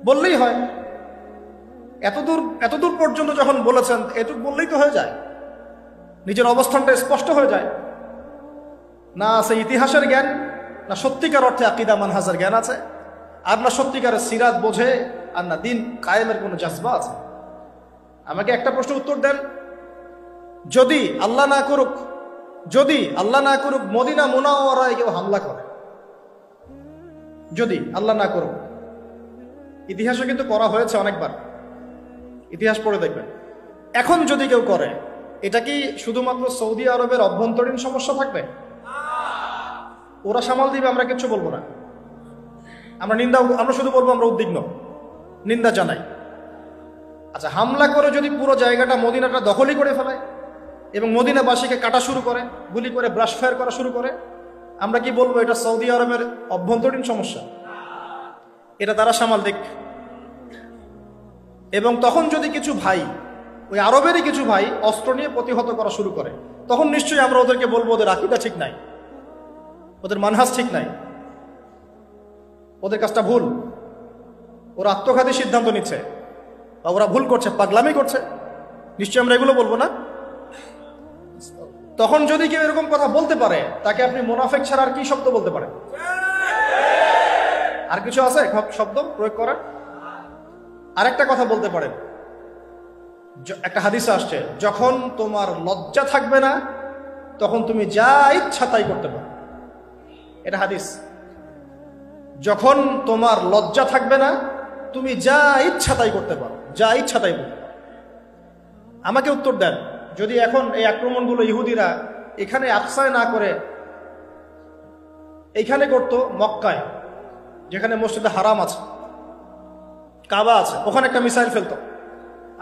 বললেই হয়। এতদূর পর্যন্ত যখন বলেছেন, এটুকু বললেই তো হয়ে যায়, নিজের অবস্থানটা স্পষ্ট হয়ে যায়। না আছে ইতিহাসের জ্ঞান, না সত্যিকার অর্থে আকীদা মানহাজের জ্ঞান আছে, আর না সত্যিকারের সিরাত বোঝে, আর না দিন কায়েমের কোনো জাজবা আছে। আমাকে একটা প্রশ্ন উত্তর দেন, যদি আল্লাহ না করুক মদিনা মুনাওয়ারায় কেউ হামলা করে, যদি আল্লাহ না করুক, ইতিহাসে কিন্তু করা হয়েছে অনেকবার, ইতিহাস পড়ে দেখবেন। এখন যদি কেউ করে, এটা কি শুধুমাত্র সৌদি আরবের অভ্যন্তরীণ সমস্যা থাকবে? ওরা সামাল দিবে, আমরা কিচ্ছু বলবো না। আমরা শুধু বলবো আমরা উদ্বিগ্ন, নিন্দা জানাই। আচ্ছা, হামলা করে যদি পুরো জায়গাটা মদিনাটা দখলই করে ফেলায় এবং মদিনাবাসীকে কাটা শুরু করে, গুলি করে ব্রাশ ফায়ার করা শুরু করে, আমরা কি বলবো এটা সৌদি আরবের অভ্যন্তরীণ সমস্যা? এটা তারা সামাল দিক। এবং তখন যদি কিছু ভাই, ওই আরবেরই কিছু ভাই অস্ত্র নিয়ে প্রতিহত করা শুরু করে, তখন নিশ্চয়ই আমরা ওদেরকে বলবো ওদের আকীদা ঠিক নাই, ওদের মানহাজ ঠিক নাই, ওদের কাজটা ভুল, ওরা আত্মঘাতী সিদ্ধান্ত নিচ্ছে, বা ওরা ভুল করছে, পাগলামি করছে। নিশ্চয়ই আমরা এগুলো বলবো না। তখন যদি কেউ এরকম কথা বলতে পারে, তাকে আপনি মুনাফিক ছাড়া আর কি শব্দ বলতে পারেন? আর কিছু আছে শব্দ প্রয়োগ করার? আরেকটা কথা বলতে পারেন, একটা হাদিসে আসছে, যখন তোমার লজ্জা থাকবে না তখন তুমি যা ইচ্ছা তাই করতে পারো। এটা হাদিস। যখন তোমার লজ্জা থাকবে না তুমি যা ইচ্ছা তাই করতে পারো, যা ইচ্ছা তাই বলতে পারো। আমাকে উত্তর দেন, যদি এখন এই আক্রমণগুলো ইহুদিরা এখানে আকসায় না করে এইখানে করতো, মক্কায় যেখানে মসজিদে হারাম আছে, কাবা আছে, ওখানে একটা মিসাইল ফেলতো,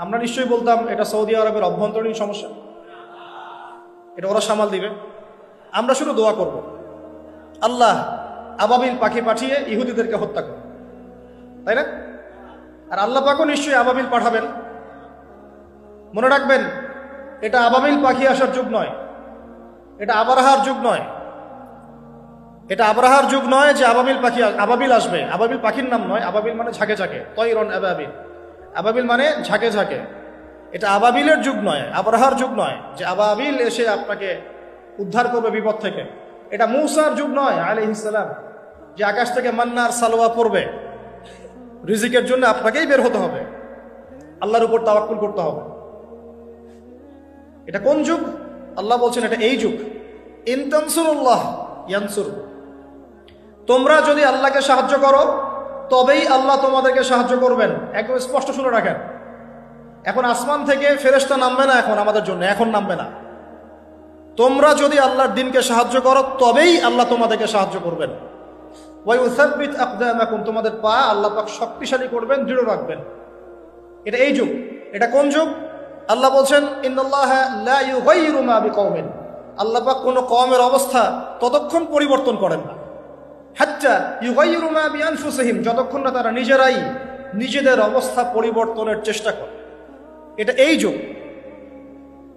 আমরা নিশ্চয়ই বলতাম এটা সৌদি আরবের অভ্যন্তরীণ সমস্যা, এটা ওরা সামাল দিবে। আমরা শুধু দোয়া করব, আল্লাহ আবাবিল পাখি পাঠিয়ে ইহুদিদেরকে হত্যা করো, তাই না? আর আল্লাহ পাকও নিশ্চয়ই আবাবিল পাঠাবেন। মনে রাখবেন, এটা আবাবিল পাখি আসার যুগ নয়, এটা আবরাহার যুগ নয়, এটা আবরাহার যুগ নয় যে আবাবিল আসবে। আবাবিল পাখির নাম নয়, আবাবিল মানে ঝাঁকে ঝাঁকে, তৈরন আবাবিল, আবাবিল মানে ঝাঁকে ঝাঁকে। এটা আবাবিলের যুগ নয়, আবরাহার যুগ নয় যে আবাবিল এসে আপনাকে উদ্ধার করবে বিপদ থেকে। এটা মূসার যুগ নয় আলাইহিস সালাম, যে আকাশ থেকে মান্নার সালোয়া পড়বে, রিজিকের জন্য আপনাকেই বের হতে হবে, আল্লাহর উপর তাওয়াক্কুল করতে হবে। এটা কোন যুগ? আল্লাহ বলছেন এটা এই যুগ। ইন তানসুরুল্লাহ ইয়ানসুরকুম, তোমরা যদি আল্লাহকে সাহায্য করো তবেই আল্লাহ তোমাদেরকে সাহায্য করবেন। একদম স্পষ্ট শুনে রাখেন, এখন আসমান থেকে ফেরেশতা নামবে না, এখন আমাদের জন্য এখন নামবে না। তোমরা যদি আল্লাহর দ্বীনকে সাহায্য করো তবেই আল্লাহ তোমাদেরকে সাহায্য করবেন। ওয়া ইউসাব্বিত আকদামাকুম, তোমাদের পা আল্লাহ পাক শক্তিশালী করবেন, দৃঢ় রাখবেন। এটা এই যুগ। এটা কোন যুগ? আল্লাহ বলছেন ইন্নাল্লাহা লা ইউগাইয়িরু মা বিকওমিন, আল্লাহ পাক কোনো কওমের অবস্থা ততক্ষণ পরিবর্তন করেন না, হাত্তা ইউগাইয়িরু মা বিআনফুসিহিম, যতক্ষণ না তারা নিজেরাই নিজেদের অবস্থা পরিবর্তনের চেষ্টা করে। এটা এই যুগ।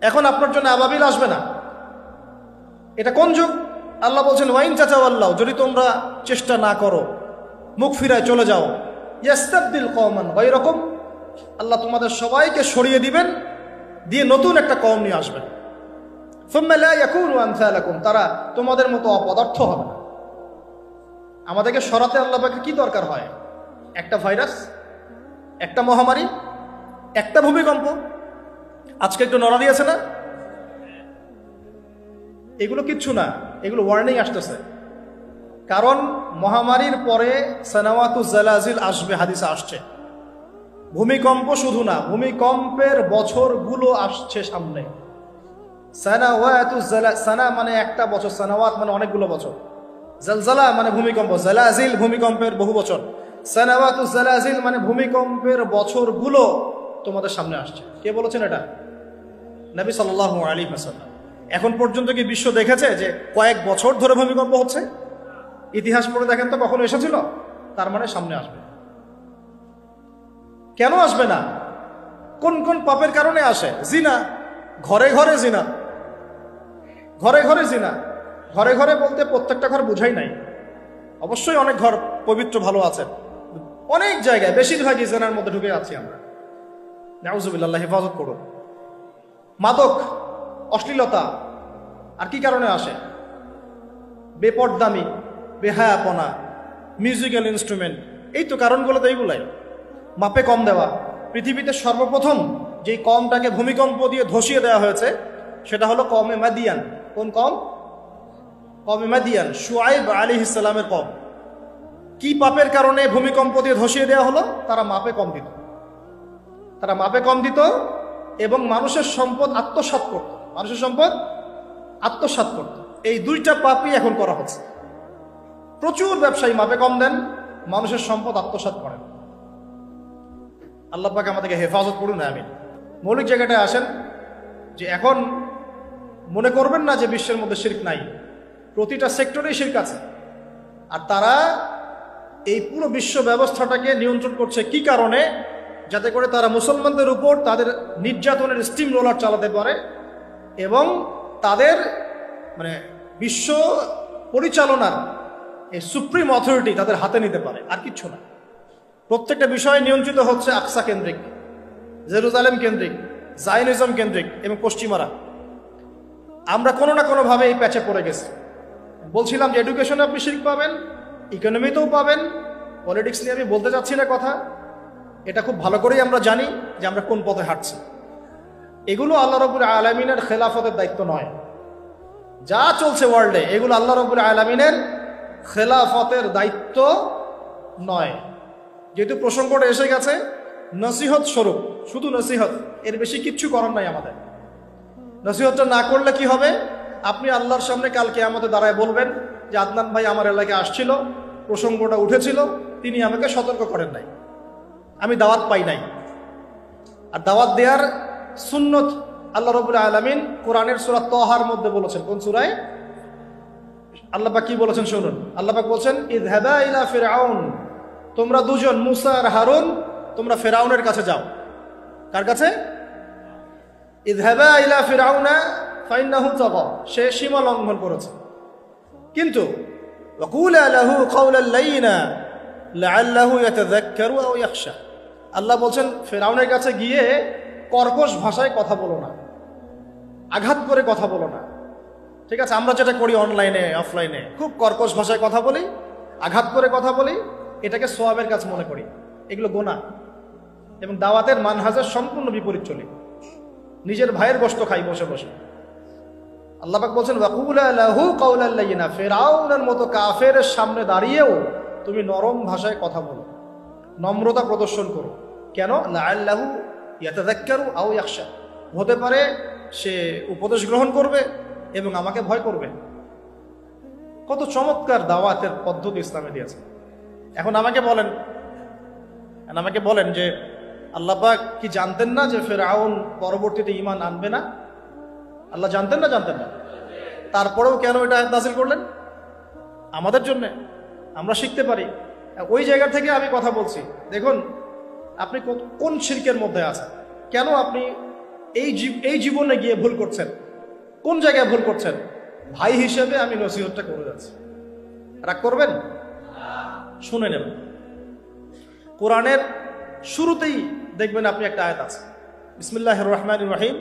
এখন আপনার জন্য আবাবিল আসবে না। এটা কোন যুগ? আল্লাহ বলছেন ওয়াইন তাতাওয়াল্লাউ, যদি তোমরা চেষ্টা না করো, মুখ ফিরায় চলে যাও, ইয়াস্তাবদিল কওমান গায়রাকুম, আল্লাহ তোমাদের সবাইকে সরিয়ে দিবেন, দিয়ে নতুন একটা কওম নিয়ে আসবেন। সুম্মা লা ইয়াকুনু আমসালাকুম, তারা তোমাদের মতো অপদার্থ হবে না। আমাদেরকে সরাতে আল্লাহ পাকের কি দরকার হয়? একটা ভাইরাস, একটা মহামারী, একটা ভূমিকম্প, আজকে একটু নড়া দিয়েছে না, এগুলো কিচ্ছু না, এগুলো ওয়ার্নিং আসতেছে। কারণ মহামারীর পরে সানাওয়াতুজ জালাজিল আসবে, হাদিসে আসছে। ভূমিকম্প শুধু না, ভূমিকম্পের বছরগুলো আসছে সামনে। সানাওয়াতুজ সানা মানে একটা বছর, সানাওয়াত মানে অনেকগুলো বছর, জালজালা মানে ভূমিকম্প, জালাজিল ভূমিকম্পের বহু বছর, সানাওয়াতুজ জালাজিল মানে ভূমিকম্পের বছরগুলো তোমাদের সামনে আসছে। কে বলেছেন এটা? নবী সাল্লাল্লাহু আলাইহি ওয়াসাল্লাম। এখন পর্যন্ত কি বিশ্ব দেখেছে যে কয়েক বছর ধরে ভূমিকম্প হচ্ছে? ইতিহাস পড়ে দেখেন তো কখনো এসেছিল? তার মানে সামনে আসবে। কেন আসবে না? কোন কোন পাপের কারণে আসে? জিনা, ঘরে ঘরে জিনা, ঘরে ঘরে জিনা। ঘরে ঘরে বলতে প্রত্যেকটা ঘর বুঝাই নাই, অবশ্যই অনেক ঘর পবিত্র ভালো আছে, অনেক জায়গায় বেশিরভাগই জিনার মধ্যে ঢুকে আছি আমরা। নাউজুবিল্লাহ, হেফাজত করুন। মাদক, অশ্লীলতা, আর কি কারণে আসে? বেপরদামি, বেহায়াপনা, মিউজিক্যাল ইনস্ট্রুমেন্ট, এই তো কারণগুলো তো এইগুলাই। মাপে কম দেওয়া। পৃথিবীতে সর্বপ্রথম যেই কমটাকে ভূমিকম্প দিয়ে ধসিয়ে দেওয়া হয়েছে সেটা হলো কমে মাদিয়ান। কোন কম? কমে মাদিয়ান, শুআইব আলাইহিস সালামের কম। কি পাপের কারণে ভূমিকম্প দিয়ে ধসিয়ে দেওয়া হলো? তারা মাপে কম দিত, তারা মাপে কম দিত এবং মানুষের সম্পদ আত্মসাৎ করত, মানুষের সম্পদ আত্মসাৎ করত। এই দুইটা পাপই এখন করা হচ্ছে। প্রচুর ব্যবসায়ী মাপে কম দেন, মানুষের সম্পদ আত্মসাৎ করেন। আল্লাহ পাক আমাদেরকে হেফাজত করুন, আমিন। মৌলিক জায়গাটায় আসেন যে এখন মনে করবেন না যে বিশ্বের মধ্যে শিরক নাই, প্রতিটা সেক্টরেই শিরক আছে। আর তারা এই পুরো বিশ্ব ব্যবস্থাটাকে নিয়ন্ত্রণ করছে কি কারণে? যাতে করে তারা মুসলমানদের উপর তাদের নির্যাতনের স্টিম রোলার চালাতে পারে এবং তাদের মানে বিশ্ব পরিচালনার এই সুপ্রিম অথরিটি তাদের হাতে নিতে পারে, আর কিচ্ছু না। প্রত্যেকটা বিষয় নিয়ন্ত্রিত হচ্ছে আকসা কেন্দ্রিক, জেরুজালেম কেন্দ্রিক, জায়নিজম কেন্দ্রিক এবং পশ্চিমারা। আমরা কোনো না কোনোভাবে এই প্যাচে পড়ে গেছি। বলছিলাম যে এডুকেশনে আপনি শিরক পাবেন, ইকোনমিতেও পাবেন। পলিটিক্স নিয়ে আমি বলতে চাচ্ছি না কথা, এটা খুব ভালো করেই আমরা জানি যে আমরা কোন পথে হাঁটছি। এগুলো আল্লাহ রাব্বুল আলামিনের খেলাফতের দায়িত্ব নয়। যা চলছে ওয়ার্ল্ডে এগুলো আল্লাহ রাব্বুল আলামিনের খেলাফতের দায়িত্ব নয়। যেহেতু প্রসঙ্গটা এসে গেছে, নসিহত স্বরূপ, শুধু নসিহত, এর বেশি কিচ্ছু করার নাই আমাদের। নসিহতটা না করলে কি হবে? আপনি আল্লাহর সামনে কাল কিয়ামতে দাঁড়ায় বলবেন যে আদনান ভাই আমার এলাকায় আসছিল, প্রসঙ্গটা উঠেছিল, তিনি আমাকে সতর্ক করেন নাই, আমি দাওয়াত পাই নাই। আর দাওয়াত দেওয়ার সুন্নত আল্লাহ রাব্বুল আলামিন কোরআনের সূরা তাহার মধ্যে বলেছেন। কোন সূরায়? আল্লাহ পাক কি বলেছেন শুনুন। আল্লাহ পাক বলেছেন, ইযহাবা ইলা ফিরআউন, তোমরা দুজন মুসা আর হারুন তোমরা ফিরআউনের কাছে যাও। কার কাছে? ইযহাবা ইলা ফিরআউনা ফাইন্নাহু তাগা, সে সীমা লঙ্ঘন করেছে। কিন্তু ওয়াকুলা লাহু কাওলান লাইয়িনা লাআল্লাহু ইয়াতাযাক্কারু আও ইয়াখশা, আল্লাহ বলেন ফিরআউনের কাছে গিয়ে কর্কশ ভাষায় কথা বলো না, আঘাত করে কথা বলো না। ঠিক আছে, আমরা যেটা করি অনলাইনে অফলাইনে, খুব কর্কশ ভাষায় কথা বলি, আঘাত করে কথা বলি, এটাকে সওয়াবের কাজ মনে করি। এগুলো গুনাহ এবং দাওয়াতের মানহাজের সম্পূর্ণ বিপরীত চলে। নিজের ভাইয়ের গোশত খাই বসে বসে। আল্লাহ পাক বলছেন ওয়াকুলা লাহু কাওলান লাইয়িনা, ফিরআউনের মতো কাফেরের সামনে দাঁড়িয়েও তুমি নরম ভাষায় কথা বলো, নম্রতা প্রদর্শন করো। কেন? লাআল্লাহু ইয়াতাযাক্কারু আও ইয়াখশা, হতে পারে সে উপদেশ গ্রহণ করবে এবং আমাকে ভয় করবে। কত চমৎকার দাওয়াতের পদ্ধতি ইসলামে দিয়েছে। এখন আমাকে বলেন যে আল্লাহ পাক কি জানতেন না যে ফিরআউন পরবর্তীতে ঈমান আনবে না? আল্লাহ জানতেন না? জানতেন না। তারপরেও কেন এটা আয়াত নাযিল করলেন? আমাদের জন্য, আমরা শিখতে পারি। ওই জায়গা থেকে আমি কথা বলছি। দেখুন আপনি কোন শিরকের মধ্যে আছেন, কেন আপনি এই জীবনে গিয়ে ভুল করছেন, কোন জায়গায় ভুল করছেন। ভাই হিসেবে আমি নসিহতটা করে যাচ্ছি, রাগ করবেন? শুনে নেবেন। কোরআনের শুরুতেই দেখবেন আপনি একটা আয়াত আছে, বিসমিল্লাহির রহমানির রহিম,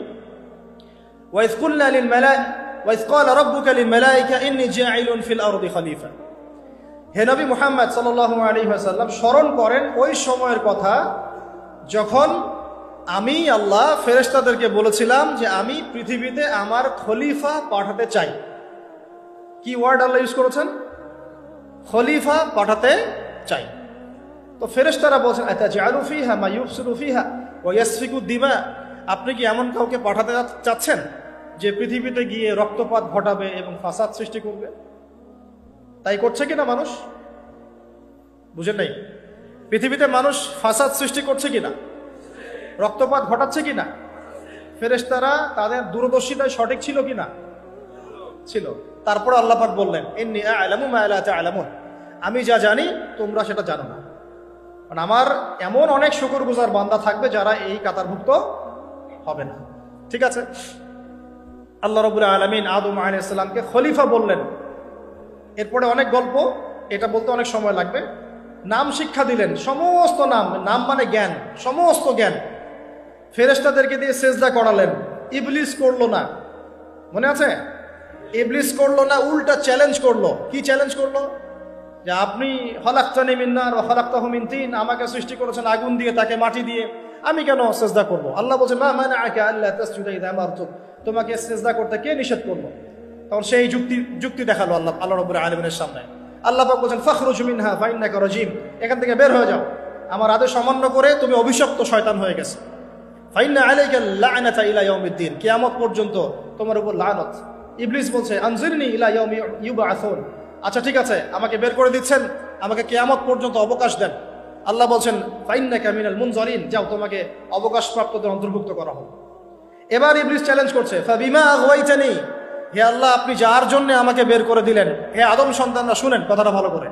ওয়াইয কুলনা লিল মালাইকা ওয়াইয ক্বালা রাব্বুকা লিল মালাইকা ইন্নী জাঈলুন ফিল আরদি খলিফা। হে নবী মুহাম্মদ সাল্লাল্লাহু আলাইহি ওয়াসাল্লাম, স্মরণ করেন ওই সময়ের কথা যখন আমি আল্লাহ ফেরেশতাদেরকে বলেছিলাম যে আমি পৃথিবীতে আমার খলিফা পাঠাতে চাই। কি ওয়ার্ড আল্লাহ ইউজ করেছেন? খলিফা পাঠাতে চাই। তো ফেরেশতারা বলছেন আতাজআলু ফিহা মা ইউফসিদু ফিহা ওয়া ইয়াসফিকু দিমা, আপনি কি এমন কাউকে পাঠাতে চাচ্ছেন যে পৃথিবীতে গিয়ে রক্তপাত ঘটাবে এবং ফাসাদ সৃষ্টি করবে? তাই করছে কিনা মানুষ? বুঝেন নাই? পৃথিবীতে মানুষ ফাসাদ সৃষ্টি করছে কিনা, রক্তপাত ঘটাচ্ছে কিনা? ফেরেশতারা তাদের দূরদর্শিতায় সঠিক ছিল কিনা? ছিল। তারপর আল্লাহ পাক বললেন ইন্নী আ'লামু মা লা তা'লামুন, আমি যা জানি তোমরা সেটা জানো না। কারণ আমার এমন অনেক শুকরগুজার বান্দা থাকবে যারা এই কাতারভুক্ত হবে না। ঠিক আছে, আল্লাহ রাব্বুল আলামিন আদম আলাইহিস সালামকে খলিফা বললেন। এরপরে অনেক গল্প, এটা বলতে অনেক সময় লাগবে। নাম শিক্ষা দিলেন, সমস্ত নাম, নাম মানে জ্ঞান, সমস্ত জ্ঞান। ফেরেশতাদেরকে দিয়ে সেজদা করালেন, ইবলিস করলো না, মনে আছে? ইবলিস করলো না, উল্টা চ্যালেঞ্জ করলো। কি চ্যালেঞ্জ করলো? যে আপনি খলাকতানি মিন নার ওয়া খলাকতাহু মিন তিন, আমাকে সৃষ্টি করেছেন আগুন দিয়ে, তাকে মাটি দিয়ে, আমি কেন সেজদা করব? আল্লাহ বলছেন মা মানাআকা আল্লা তাসজুদা ইযা আমারতুক, তোমাকে সেজদা করতে কে নিষেধ করলো? তখন সেই যুক্তি দেখালো আল্লাহ রাব্বুল আলামিনের সামনে। আল্লাহ পাক বলছেন ফাখরুজ মিনহা ফাইন্নাকা রাজিম, এখান থেকে বের হয়ে যাও, আমার আদেশ অমান্য করে তুমি অভিশপ্ত শয়তান হয়ে গেছে। ফাইন্না আলাইকা লা'নাতা ইলা ইয়াউমিদ্দিন, কিয়ামত পর্যন্ত তোমার উপর লানত। ইবলিস বলছে আনজিরনি ইলা ইয়াউমি ইউবআসুন, আচ্ছা ঠিক আছে, আমাকে বের করে দিচ্ছেন, আমাকে কিয়ামত পর্যন্ত অবকাশ দেন। আল্লাহ বলছেন ফাইন্নাকা মিনাল মুনজারিন, যাও তোমাকে অবকাশপ্রাপ্তদের অন্তর্ভুক্ত করা হবে। এবার ইবলিস চ্যালেঞ্জ করছে ফাবিমা আগওয়াইতানি, হে আল্লাহ আপনি যার জন্য আমাকে বের করে দিলেন, হে আদম সন্তানরা শুনেন কথাটা ভালো করে,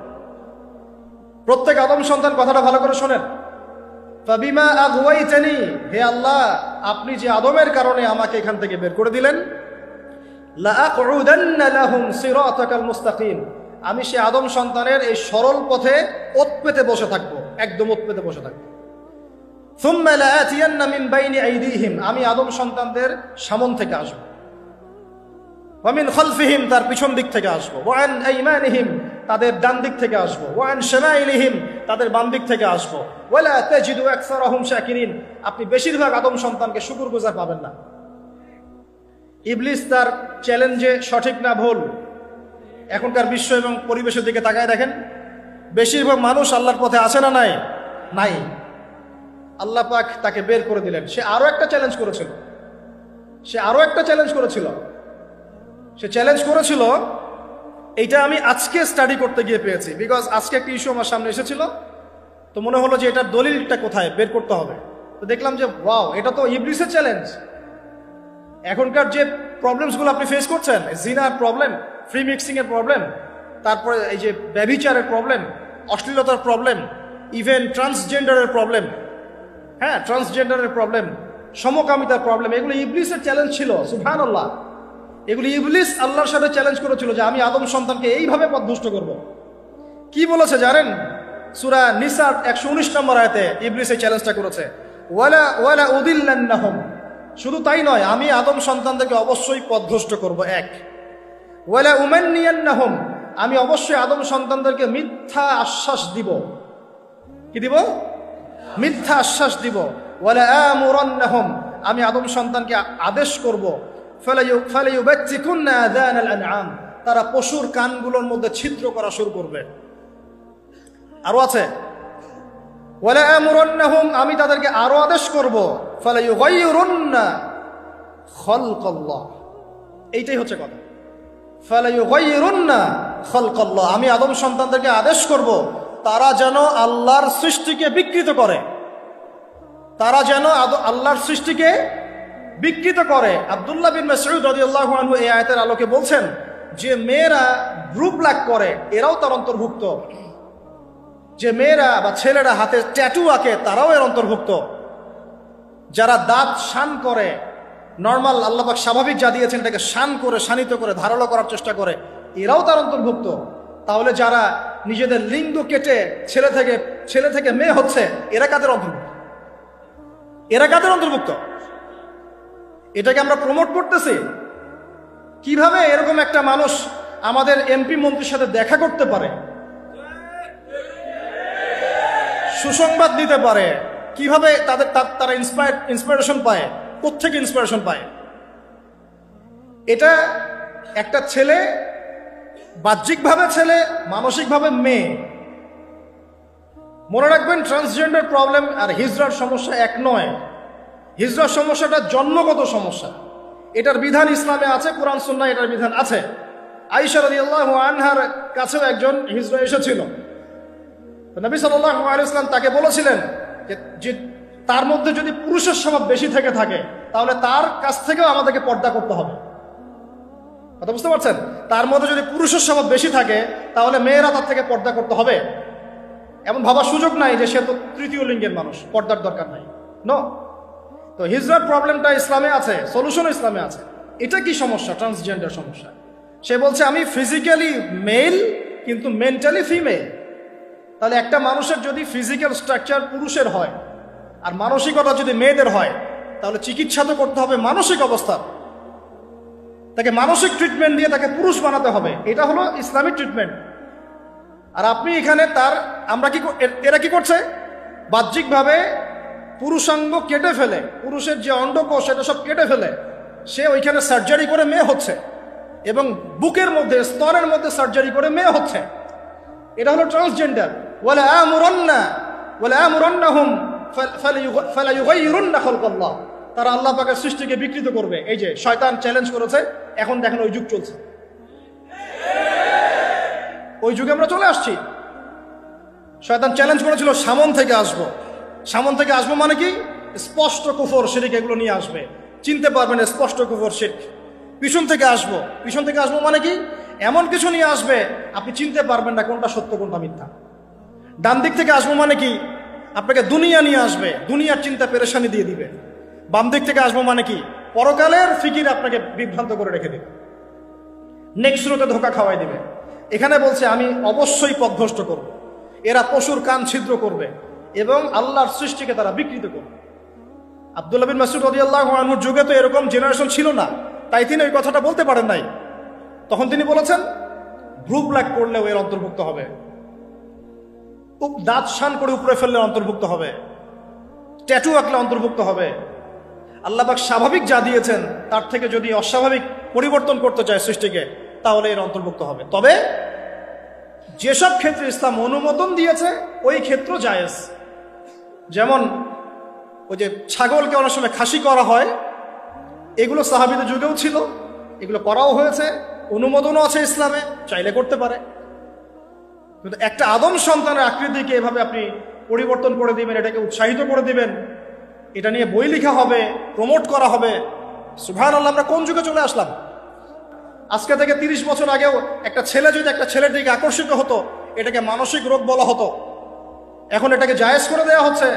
প্রত্যেক আদম সন্তান কথাটা ভালো করে শোনেন। ফাবিমা আগওয়াইতানি, হে আল্লাহ আপনি যে আদমের কারণে আমাকে এখান থেকে বের করে দিলেন, লাআকউদান্না লাহুম সিরাতাকাল মুস্তাকিম, আমি সে আদম সন্তানের এই সরল পথে ওত পেতে বসে থাকবো, একদম ওত পেতে বসে থাকবো। সুম্মা লাআতিয়ান্না মিন বাইনি আইদিহিম, আমি আদম সন্তানদের সামন থেকে আসবো, ওয়া মিন খালফিহিম, তার পিছন দিক থেকে আসবো, ওয়া আন আইমানিহিম, তাদের ডান দিক থেকে আসবো, ওয়া আন শামাইলিহিম, তাদের বাম দিক থেকে আসবো, ওয়ালা তাজিদু আকসারাহুম শাকিরিন, আপনি বেশিরভাগ আদম সন্তানকে শুকরগুজার পাবেন না। ইবলিস তার চ্যালেঞ্জে সঠিক না ভুল? এখনকার বিশ্ব এবং পরিবেশের দিকে তাকায় দেখেন, বেশিরভাগ মানুষ আল্লাহর পথে আছে না নাই? নাই। আল্লাহ পাক তাকে বের করে দিলেন। সে আরো একটা চ্যালেঞ্জ করেছিল, সে চ্যালেঞ্জ করেছিল, এইটা আমি আজকে স্টাডি করতে গিয়ে পেয়েছি, বিকজ আজকে একটা ইস্যু আমার সামনে এসেছিল, তো মনে হলো যে এটার দলিলটা কোথায় বের করতে হবে। তো দেখলাম যে ওয়াও, এটা তো ইবলিসের চ্যালেঞ্জ। এখনকার যে প্রবলেমসগুলো আপনি ফেস করছেন, জিনার প্রবলেম, ফ্রি মিক্সিং এর প্রবলেম, তারপরে এই যে ব্যভিচারের প্রবলেম, অশ্লীলতার প্রবলেম, ইভেন ট্রান্সজেন্ডারের প্রবলেম, হ্যাঁ ট্রান্সজেন্ডারের প্রবলেম, সমকামিতার প্রবলেম, এগুলো ইবলিসের চ্যালেঞ্জ ছিল। সুবহানাল্লাহ, এগুলো ইবলিস আল্লাহর সাথে চ্যালেঞ্জ করেছিল যে আমি আদম সন্তানকে এইভাবে পথভ্রষ্ট করব। কি বলেছে জানেন? সূরা নিসার 119 নম্বর আয়াতে ইবলিস এই চ্যালেঞ্জটা করেছে, ওয়ালা উদিল্লান্নাহুম, শুধু তাই নয়, আমি আদম সন্তানদেরকে অবশ্যই পথভ্রষ্ট করব। এক, ওয়ালা উমান্নিয়ান্নাহুম, আমি অবশ্যই আদম সন্তানদেরকে মিথ্যা আশ্বাস দিব। কি দিব? মিথ্যা আশ্বাস দিব। ওয়ালা আমুরান্নাহুম, আমি আদম সন্তানকে আদেশ করব, ফালাইউবাত্তিকুন্না আযানাল আনআম, তারা পশুর কানগুলোর মধ্যে ছিদ্র করা শুরু করবে। আরো আছে, ওয়ালা আমুরান্নাহুম, আমি তাদেরকে আরো আদেশ করব, ফালাইয়ুগাইয়িরুন্না খালকাল্লাহ, এইটাই হচ্ছে কথা। ফালাইয়ুগাইয়িরুন্না খালকাল্লাহ, আমি আদম সন্তানদেরকে আদেশ করব তারা যেন আল্লাহর সৃষ্টিকে বিকৃত করে, তারা যেন আল্লাহর সৃষ্টিকে বিকৃত করে। আব্দুল্লাহ বিন মাসউদ রাদিয়াল্লাহু আনহু এই আয়াতের আলোকে বলছেন যে মেয়েরা ব্রু প্লাক করে, এরাও তার অন্তর্ভুক্ত। যে মেয়েরা বা ছেলেরা হাতে ট্যাটু আঁকে, তারাও এর অন্তর্ভুক্ত। যারা দাঁত শান করে, নর্মাল আল্লাহ পাক স্বাভাবিক যা দিয়েছেন এটাকে শান করে, শানিত করে, ধারালো করার চেষ্টা করে, এরাও তার অন্তর্ভুক্ত। তাহলে যারা নিজেদের লিঙ্গ কেটে ছেলে থেকে মেয়ে হচ্ছে, এরা কাদের অন্তর্ভুক্ত? এরা কাদের অন্তর্ভুক্ত? এটাকে আমরা প্রমোট করতেছি। কিভাবে এরকম একটা মানুষ আমাদের এমপি মন্ত্রীর সাথে দেখা করতে পারে, সুসংবাদ দিতে পারে? কিভাবে তারা ইন্সপিরেশন পায়? কোত্থেকে ইন্সপিরেশন পায়? এটা একটা ছেলে, বাহ্যিকভাবে ছেলে, মানসিকভাবে মেয়ে। মনে রাখবেন, ট্রান্সজেন্ডার প্রবলেম আর হিজড়ার সমস্যা এক নয়। হিজড়ার সমস্যাটা জন্মগত সমস্যা, এটার বিধান ইসলামে আছে, কোরআন সুন্নাহ এটার বিধান আছে। আয়েশা রাদিয়াল্লাহু আনহার কাছেও একজন হিজড়া এসেছিল। নবী সাল্লাল্লাহু আলাইহি ওয়াসাল্লাম তাকে বলেছিলেন যে তার মধ্যে যদি পুরুষের স্বভাব বেশি থেকে থাকে, তাহলে তার কাছ থেকেও আমাদেরকে পর্দা করতে হবে। কথা বুঝতে পারছেন? তার মধ্যে যদি পুরুষের স্বভাব বেশি থাকে, তাহলে মেয়েরা তার থেকে পর্দা করতে হবে এমন ভাবার সুযোগ নাই যে সে তো তৃতীয় লিঙ্গের মানুষ, পর্দার দরকার নাই। নো, তো হিজরার প্রবলেমটা ইসলামে আছে, সলিউশন ইসলামে আছে। এটা কি সমস্যা? ট্রান্সজেন্ডার সমস্যা। সে বলছে আমি ফিজিক্যালি মেল কিন্তু মেন্টালি ফিমেল। তাহলে একটা মানুষের যদি ফিজিক্যাল স্ট্রাকচার পুরুষের হয় আর মানসিকতা যদি মেয়েদের হয়, তাহলে চিকিৎসা তো করতে হবে মানসিক অবস্থা, তাকে মানসিক ট্রিটমেন্ট দিয়ে তাকে পুরুষ বানাতে হবে। এটা হলো ইসলামিক ট্রিটমেন্ট। আর আপনি এখানে এরা কি করছে? বাহ্যিকভাবে পুরুষাঙ্গ কেটে ফেলে, পুরুষের যে অন্ডকোষ সেটা সব কেটে ফেলে সে ওইখানে সার্জারি করে মেয়ে হচ্ছে, এবং বুকের মধ্যে স্তনের মধ্যে সার্জারি করে মেয়ে হচ্ছে। এটা হলো ট্রান্সজেন্ডার। ওয়ালা আমুরান্নাহুম ফালায়ুগাইয়িরুন্না খালকাল্লাহ, তারা আল্লাহ পাকের সৃষ্টিকে বিকৃত করবে। এই যে শয়তান চ্যালেঞ্জ করেছে, এখন দেখেন ওই যুগ চলছে, ওই যুগে আমরা চলে আসছি। শয়তান চ্যালেঞ্জ করেছিল সামন থেকে আসবো। সামন থেকে আসবো মানে কি? স্পষ্ট কুফর শিরক এগুলো নিয়ে আসবে, চিনতে পারবেন স্পষ্ট কুফর শিরক। পিছন থেকে আসবো, পিছন থেকে আসবো মানে কি? এমন কিছু নিয়ে আসবে আপনি চিনতে পারবেন না কোনটা সত্য কোনটা মিথ্যা। ডান দিক থেকে আসবো মানে কি? আপনাকে দুনিয়া নিয়ে আসবে, দুনিয়ার চিন্তা পেরেশানি দিয়ে দিবে। বাম দিক থেকে আসবো মানে কি? পরকালের ফিকির আপনাকে বিভ্রান্ত করে রেখে দিবে, নেক্সট রোতে ধোকা খাওয়াই দিবে। এখানে বলছে আমি অবশ্যই পথভ্রষ্ট করব। এরা পশুর কান ছিদ্র করবে এবং আল্লাহর সৃষ্টিকে তারা বিকৃত করবে। আব্দুল্লাহ বিন মাসউদ রাদিয়াল্লাহু আনহুর যুগে তো এরকম জেনারেশন ছিল না, তাই তিনি ওই কথাটা বলতে পারেন নাই। তখন তিনি বলেছেন ব্রু ব্ল্যাক করলেও এর অন্তর্ভুক্ত হবে, দাঁত শান করে উপরে ফেললে অন্তর্ভুক্ত হবে, ট্যাটু আঁকলে অন্তর্ভুক্ত হবে। আল্লাহ পাক স্বাভাবিক যা দিয়েছেন তার থেকে যদি অস্বাভাবিক পরিবর্তন করতে চায় সৃষ্টিকে, তাহলে এর অন্তর্ভুক্ত হবে। তবে যেসব ক্ষেত্রে ইসলাম অনুমোদন দিয়েছে ওই ক্ষেত্র জায়েজ। যেমন ওই যে ছাগলকে অনেক সময় খাসি করা হয়, এগুলো সাহাবীদের যুগেও ছিল, এগুলো করাও হয়েছে, অনুমোদনও আছে ইসলামে, চাইলে করতে পারে। কিন্তু একটা আদম সন্তানের আকৃতিকে এভাবে আপনি পরিবর্তন করে দিবেন, এটাকে উৎসাহিত করে দিবেন, এটা নিয়ে বই লেখা হবে, প্রমোট করা হবে। সুবহানাল্লাহ, আমরা কোন যুগে চলে আসলাম? আজকে থেকে 30 বছর আগেও একটা ছেলে যদি একটা ছেলের দিকে আকর্ষিত হতো, এটাকে মানসিক রোগ বলা হতো। এখন এটাকে জায়েজ করে দেওয়া হচ্ছে।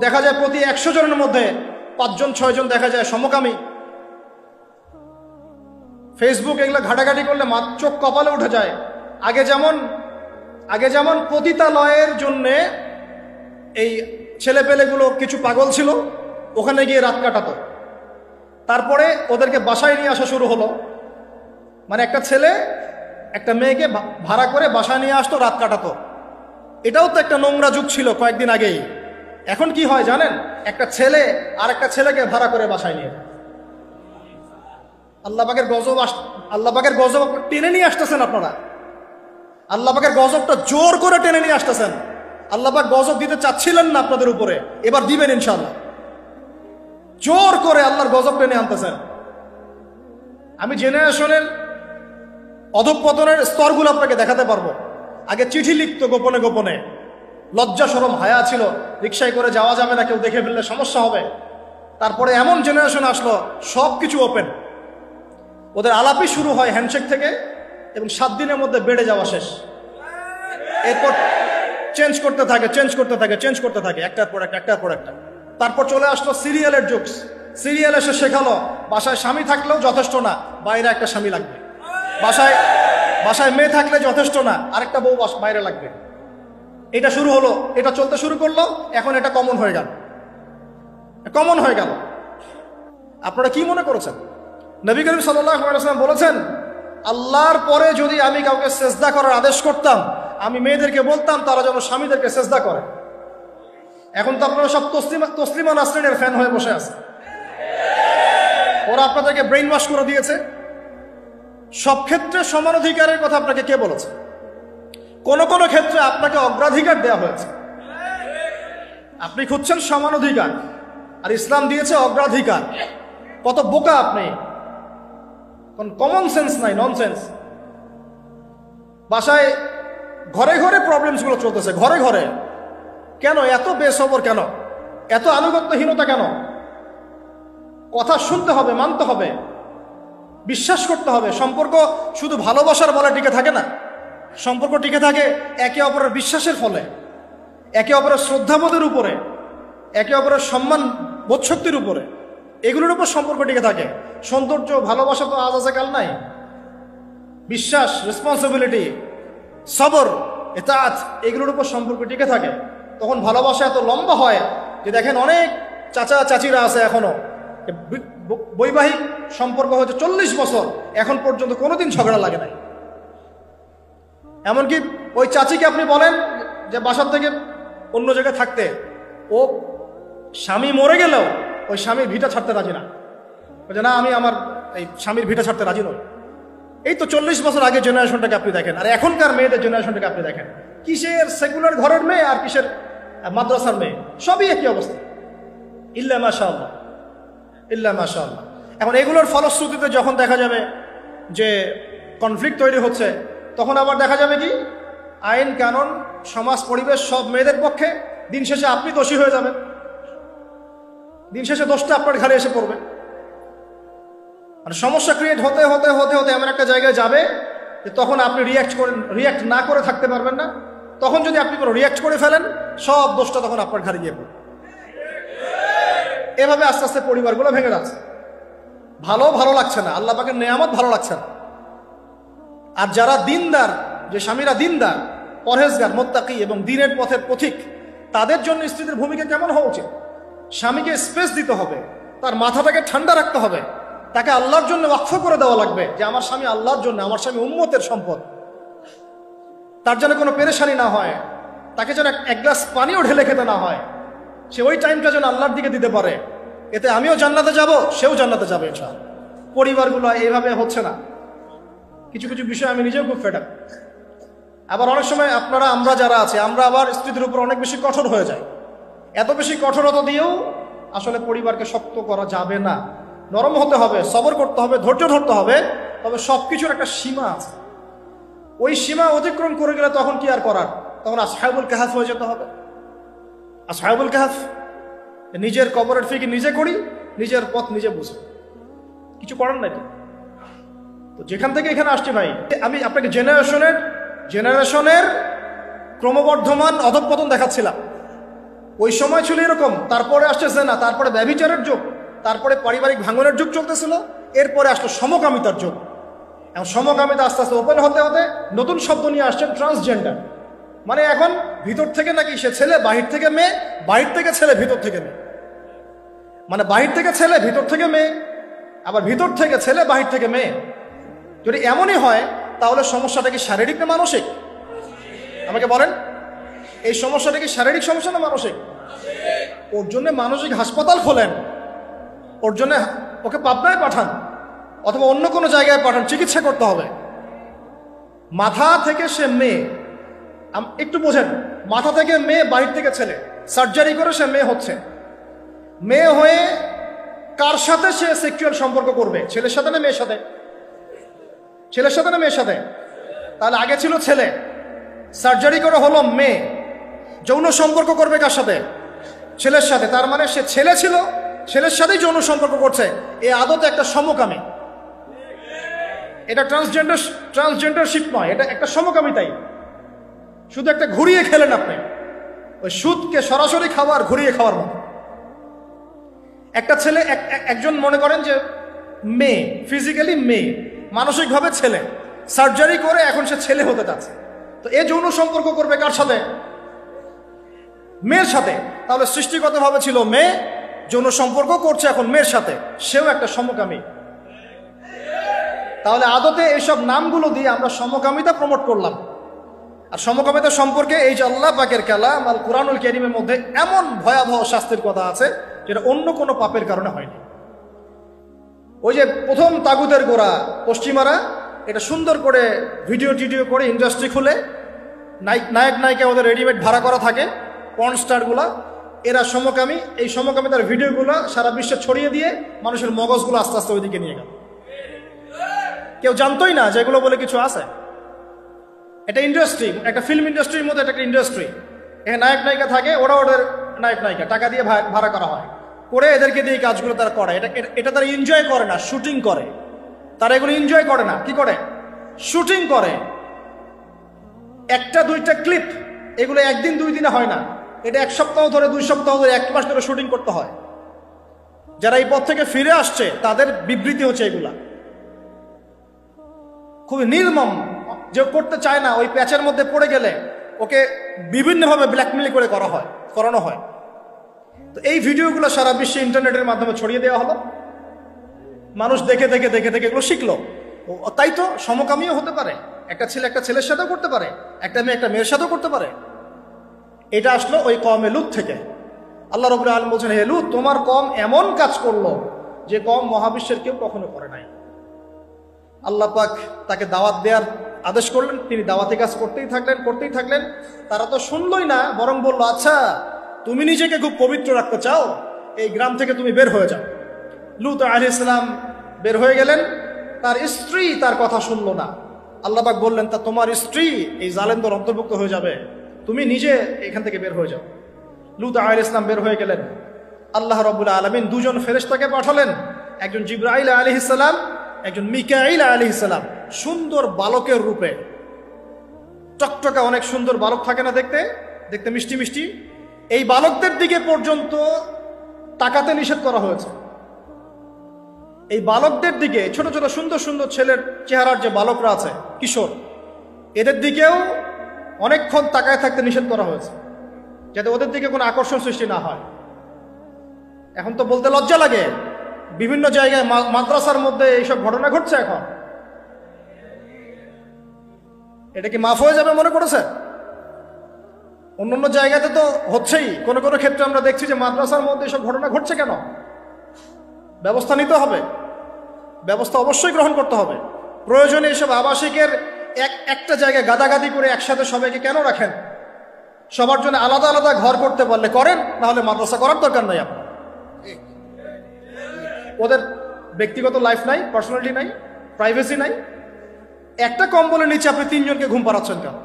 দেখা যায় প্রতি 100 জনের মধ্যে 5 জন 6 জন দেখা যায় সমকামী। ফেসবুক এগুলো ঘাটাঘাটি করলে চোখ কপালে উঠে যায়। আগে যেমন পতিতালয়ের জন্যে এই ছেলেপেলেগুলো কিছু পাগল ছিল, ওখানে গিয়ে রাত কাটাতো। তারপরে ওদেরকে বাসায় নিয়ে আসা শুরু হলো, মানে একটা ছেলে একটা মেয়েকে ভাড়া করে বাসায় নিয়ে আসতো, রাত কাটাতো। এটাও তো একটা নোংরা যুগ ছিল কয়েকদিন আগেই। এখন কি হয় জানেন? একটা ছেলে আর একটা ছেলেকে ভাড়া করে বাসায় নিয়ে, আল্লাহ পাকের গজব টেনে নিয়ে আসতেছেন আপনারা। আল্লাহ পাকের গজবটা জোর করে টেনে নিয়ে আসতেছেন। আল্লাহ পাক গজব দিতে চাচ্ছিলেন না আপনাদের উপরে, এবার দিবেন ইনশাআল্লাহ। জোর করে আল্লাহর গজব টেনে আনতেছেন। আমি জেনারেশনের অধঃপতনের স্তরগুলো আপনাকে দেখাতে পারবো। আগে চিঠি লিখতো গোপনে গোপনে, লজ্জা শরম হায়া ছিল, রিক্সায় করে যাওয়া যাবে না, কেউ দেখে ফেললে সমস্যা হবে। তারপরে এমন জেনারেশন আসলো সব কিছু ওপেন, ওদের আলাপই শুরু হয় হ্যান্ডশেক থেকে এবং 7 দিনের মধ্যে বেড়ে যাওয়া শেষ। এরপর চেঞ্জ করতে থাকে একটার পর একটা। তারপর চলে আসলো সিরিয়ালের যুগ। সিরিয়াল এসে শেখালো বাসায় স্বামী থাকলেও যথেষ্ট না, বাইরে একটা স্বামী লাগবে। বাসায় মেয়ে থাকলে যথেষ্ট না, আরেকটা বউ বাইরে লাগবে। এটা শুরু হলো, এটা চলতে শুরু করলো, এখন এটা কমন হয়ে গেল। আপনারা কি মনে করেছেন? নবী করিম সাল্লাল্লাহু আলাইহি ওয়াসাল্লাম বলেছেন, আল্লাহর পরে যদি আমি কাউকে সেজদা করার আদেশ করতাম, আমি মেয়েদেরকে বলতাম তারা যেন স্বামীদেরকে সেজদা করে। এখন তো আপনারা সব তসলিমা নাসরিনের ফ্যান হয়ে বসে আছে। ওরা আপনাদেরকে ব্রেইন ওয়াশ করে দিয়েছে। সব ক্ষেত্রে সমান অধিকারের কথা আপনাকে কে বলেছে? কোন কোন ক্ষেত্রে আপনাকে অগ্রাধিকার দেওয়া হয়েছে। আপনি খুঁজছেন সমান অধিকার, আর ইসলাম দিয়েছে অগ্রাধিকার। কত বোকা আপনি! কমন সেন্স নাই, ননসেন্স। বাসায় ঘরে ঘরে প্রবলেমসগুলো চলতেছে, ঘরে ঘরে। কেন এত বেসবর? কেন এত আনুগত্যহীনতা? কেন? কথা শুনতে হবে, মানতে হবে। বিশ্বাস করতে হবে। সম্পর্ক শুধু ভালোবাসার বলে টিকে থাকে না, সম্পর্ক টিকে থাকে একে অপরের বিশ্বাসের ফলে, একে অপরের শ্রদ্ধাবোধের উপরে, একে অপরের সম্মান বোধশক্তির উপরে, এগুলোর উপর সম্পর্ক টিকে থাকে। সৌন্দর্য ভালোবাসা তো আজ আছে কাল নাই। বিশ্বাস, রেসপন্সিবিলিটি, সবর, ইতাআত, এগুলোর উপর সম্পর্ক টিকে থাকে। তখন ভালোবাসা এত লম্বা হয় যে দেখেন অনেক চাচা চাচিরা আছে এখনো বৈবাহিক সম্পর্ক হয়তো 40 বছর, এখন পর্যন্ত কোনোদিন ঝগড়া লাগে নাই। এমনকি ওই চাচিকে আপনি বলেন যে বাসার থেকে অন্য জায়গায় থাকতে, ও স্বামী মরে গেলেও ওই স্বামীর ভিটা ছাড়তে রাজি না, বলছে না আমি আমার এই স্বামীর ভিটা ছাড়তে রাজি নই। এই তো 40 বছর আগে জেনারেশনটাকে আপনি দেখেন, আর এখনকার মেয়েদের জেনারেশনটাকে আপনি দেখেন, কিসের সেকুলার ঘরের মেয়ে আর কিসের মাদ্রাসার মেয়ে, সবই একই অবস্থা। ইল্লা মাশাআল্লাহ, ইল্লা মাশাআল্লাহ। এখন এগুলোর ফলশ্রুতিতে যখন দেখা যাবে যে কনফ্লিক্ট তৈরি হচ্ছে, তখন আবার দেখা যাবে কি আইন কানুন সমাজ পরিবেশ সব মেয়েদের পক্ষে, দিন শেষে আপনি দোষী হয়ে যাবেন, দিন শেষে দোষটা আপনার ঘাড়ে এসে পড়বে। মানে সমস্যা ক্রিয়েট হতে হতে হতে হতে এমন একটা জায়গায় যাবে যে তখন আপনি রিয়াক্ট না করে থাকতে পারবেন না। তখন যদি আপনি কোনো রিয়াক্ট করে ফেলেন, সব দোষটা তখন আপনার ঘাড়ে গিয়ে পড়বে। এভাবে আস্তে আস্তে পরিবারগুলো ভেঙে যাচ্ছে। ভালো লাগছে না, আল্লাহ পাকের নেয়ামত ভালো লাগছে না। আর যারা দিনদার, যে স্বামীরা দিনদার, পরহেজগার, মুত্তাকি এবং দিনের পথের পথিক, তাদের জন্য স্ত্রীদের ভূমিকা কেমন হওয়া উচিত? স্বামীকে স্পেস দিতে হবে, তার মাথাটাকে ঠান্ডা রাখতে হবে, তাকে আল্লাহর জন্য ওয়াকফ করে দেওয়া লাগবে যে আমার স্বামী আল্লাহর জন্য, আমার স্বামী উম্মতের সম্পদ, তার যেন কোনো পেরেশানি না হয়, তাকে যেন এক গ্লাস পানিও ঢেলে খেতে না হয়, সে ওই টাইমটা যেন আল্লাহর দিকে দিতে পারে। এতে আমিও জান্নাতে যাব, সেও জান্নাতে যাবে ইনশাআল্লাহ। পরিবারগুলো এইভাবে হচ্ছে না। কিছু কিছু বিষয় আমি নিজেও খুব ফেড আপ। আবার অনেক সময় আমরা যারা আছে, আমরা আবার স্ত্রীদের উপর অনেক বেশি কঠোর হয়ে যাই। এত বেশি কঠোরতা দিয়েও আসলে পরিবারকে শক্ত করা যাবে না। নরম হতে হবে, সবর করতে হবে, ধৈর্য ধরতে হবে। তবে সবকিছুর একটা সীমা আছে। ওই সীমা অতিক্রম করে গেলে তখন কি আর করার? তখন আসহাবুল কাহাফ হয়ে যেতে হবে। আসহাবুল কাহাফ, নিজের কবরের ফিকির নিজে করি, নিজের পথ নিজে বুঝি, কিছু করার নাই। তো যেখান থেকে এখানে আসছে ভাই, আমি আপনাকে জেনারেশনের ক্রমবর্ধমান অধঃপতন দেখাচ্ছিলাম। ওই সময় ছিল এরকম, তারপরে আসছে না, তারপরে ব্যভিচারের যুগ, তারপরে পারিবারিক ভাঙনের যুগ চলতেছিল, এরপরে আসলো সমকামিতার যুগ। এবং সমকামিতা আস্তে আস্তে ওপেন হতে হতে নতুন শব্দ নিয়ে আসছেন, ট্রান্সজেন্ডার। মানে এখন ভিতর থেকে নাকি সে ছেলে, বাহির থেকে মেয়ে, বাহির থেকে ছেলে, ভিতর থেকে মেয়ে। মানে বাহির থেকে ছেলে, ভিতর থেকে মেয়ে, আবার ভিতর থেকে ছেলে, বাহির থেকে মেয়ে। যদি এমনই হয় তাহলে সমস্যাটা কি শারীরিক না মানসিক? আমাকে বলেন, এই সমস্যাটা কি শারীরিক সমস্যা না মানসিক? ওর জন্য মানসিক হাসপাতাল খোলেন, ওর জন্য ওকে পাবনায় পাঠান অথবা অন্য কোনো জায়গায় পাঠান, চিকিৎসা করতে হবে। মাথা থেকে সে মেয়ে, একটু বোঝেন, মাথা থেকে মেয়ে, বাহির থেকে ছেলে, সার্জারি করে সে মেয়ে হচ্ছে। মেয়ে হয়ে কার সাথে সে সেক্সুয়াল সম্পর্ক করবে? ছেলের সাথে না মেয়ের সাথে? ছেলের সাথে না মেয়ের সাথে? তাহলে আগে ছিল ছেলে, সার্জারি করে হলো মেয়ে, যৌন সম্পর্ক করবে কার সাথে? ছেলের সাথে। তার মানে সে ছেলে ছিল, ছেলের সাথেই যৌন সম্পর্ক করছে। এই আদতে একটা সমকামী। এটা ট্রান্সজেন্ডারশিপ নয়, এটা একটা সমকামিতাই। শুধু একটা ঘুরিয়ে খেলেন আপনি, ওই সুদকে সরাসরি খাওয়ার, ঘুরিয়ে খাওয়ার মতো। একটা ছেলে, একজন মনে করেন যে মেয়ে, ফিজিক্যালি মেয়ে, মানসিকভাবে ছেলে, সার্জারি করে এখন সে ছেলে হতে চাচ্ছে। তো এ যৌন সম্পর্ক করবে কার সাথে? মেয়ের সাথে। তাহলে সৃষ্টিগতভাবে ছিল মেয়ে, যৌন সম্পর্ক করছে এখন মেয়ের সাথে, সেও একটা সমকামী। তাহলে আদতে এইসব নামগুলো দিয়ে আমরা সমকামিতা প্রমোট করলাম। আর সমকামিতা সম্পর্কে এই যে আল্লাহ পাকের কালাম আল কুরআনুল কারীমের মধ্যে এমন ভয়াবহ শাস্তির কথা আছে যেটা অন্য কোনো পাপের কারণে হয়নি। ওই যে প্রথম তাগুতের গোড়া পশ্চিমারা এটা সুন্দর করে ভিডিও করে ইন্ডাস্ট্রি খুলে নায়ক নায়িকা ওদের রেডিমেড ভাড়া করা থাকে, পর্ন স্টারগুলা, এরা সমকামী। এই সমকামিতার ভিডিওগুলো সারা বিশ্বে ছড়িয়ে দিয়ে মানুষের মগজগুলো আস্তে আস্তে ওইদিকে নিয়ে গেল। কেউ জানতোই না যে এগুলো বলে কিছু আছে। এটা ইন্ডাস্ট্রি, একটা ফিল্ম ইন্ডাস্ট্রির মধ্যে একটা ইন্ডাস্ট্রি। এখানে নায়ক নায়িকা থাকে, ওরা ওদের নায়ক নায়িকা টাকা দিয়ে ভাড়া করা হয়, করে এদেরকে দিয়ে কাজগুলো তারা করে। এটা তারা এনজয় করে না, শুটিং করে। তারা এগুলো এনজয় করে না, কি করে? শুটিং করে। একটা দুইটা ক্লিপ, এগুলো একদিন দুই দিনে হয় না, এটা এক সপ্তাহ ধরে, 2 সপ্তাহ ধরে, 1 মাস ধরে শুটিং করতে হয়। যারা এই পথ থেকে ফিরে আসছে তাদের বিবৃতি হচ্ছে এগুলা। খুবই নির্মম, যে করতে চায় না ওই প্যাচের মধ্যে পড়ে গেলে ওকে বিভিন্নভাবে ব্ল্যাকমেল করে করানো হয়। তো এই ভিডিওগুলো সারা বিশ্বে ইন্টারনেটের মাধ্যমে ছড়িয়ে দেওয়া হলো, মানুষ দেখে দেখে দেখে দেখে এগুলো শিখলো। তাই তো সমকামীও হতে পারে, একটা ছেলে একটা ছেলের সাথেও করতে পারে, একটা মেয়ে একটা মেয়ের সাথেও করতে পারে। এটা আসলো ওই কওমে লূত থেকে। আল্লাহ রাব্বুল আলামিন বলছেন, হে লূত, তোমার কওম এমন কাজ করলো যে কওম মহাবিশ্বের কেউ কখনো করে নাই। আল্লাহ পাক তাকে দাওয়াত দেওয়ার আদেশ করলেন, তিনি দাওয়াতি কাজ করতেই থাকলেন। তারা তো শুনলই না, বরং বলল, আচ্ছা তুমি নিজেকে খুব পবিত্র রাখতে চাও, এই গ্রাম থেকে তুমি বের হয়ে যাও। লূত আলাইহিস সালাম বের হয়ে গেলেন, তার স্ত্রী তার কথা শুনলো না। আল্লাহ পাক বললেন, তা তোমার স্ত্রী এই জালেমদের অন্তর্ভুক্ত হয়ে যাবে, তুমি নিজে এখান থেকে বের হয়ে যাও। লূত আলাইহিস সালাম বের হয়ে গেলেন। আল্লাহ রাব্বুল আলামিন 2 জন ফেরেশতাকে পাঠালেন, একজন জিবরাইল আলাইহিস সালাম, একজন মিকাইল আলাইহিস সালাম, সুন্দর বালকের রূপে। টকটকা অনেক সুন্দর বালক থাকে না, দেখতে দেখতে মিষ্টি মিষ্টি। এই বালকদের দিকে পর্যন্ত তাকাতে নিষেধ করা হয়েছে। এই বালকদের দিকে, ছোট ছোট সুন্দর সুন্দর ছেলের চেহারার যে বালকরা আছে, কিশোর, এদের দিকেও অনেকক্ষণ তাকায় থাকতে নিষেধ করা হয়েছে, যাতে ওদের দিকে কোনো আকর্ষণ সৃষ্টি না হয়। এখন তো বলতে লজ্জা লাগে, বিভিন্ন জায়গায় মাদ্রাসার মধ্যে এইসব ঘটনা ঘটছে। এখন এটা কি মাফ হয়ে যাবে মনে করেছে? অন্য জায়গাতে তো হচ্ছেই, কোনো কোনো ক্ষেত্রে আমরা দেখছি যে মাদ্রাসার মধ্যে এসব ঘটনা ঘটছে। কেন? ব্যবস্থা নিতে হবে, ব্যবস্থা অবশ্যই গ্রহণ করতে হবে। প্রয়োজনে এসব আবাসিকের একটা জায়গায় গাদাগাদি করে একসাথে সবাইকে কেন রাখেন? সবার জন্য আলাদা আলাদা ঘর করতে পারলে করেন, না হলে মাদ্রাসা করার দরকার নাই। আপনার ওদের ব্যক্তিগত লাইফ নাই, পার্সোনালিটি নাই, প্রাইভেসি নাই। একটা কম্বলের নিচে আপনি 3 জনকে ঘুম পাড়াচ্ছেন কেন?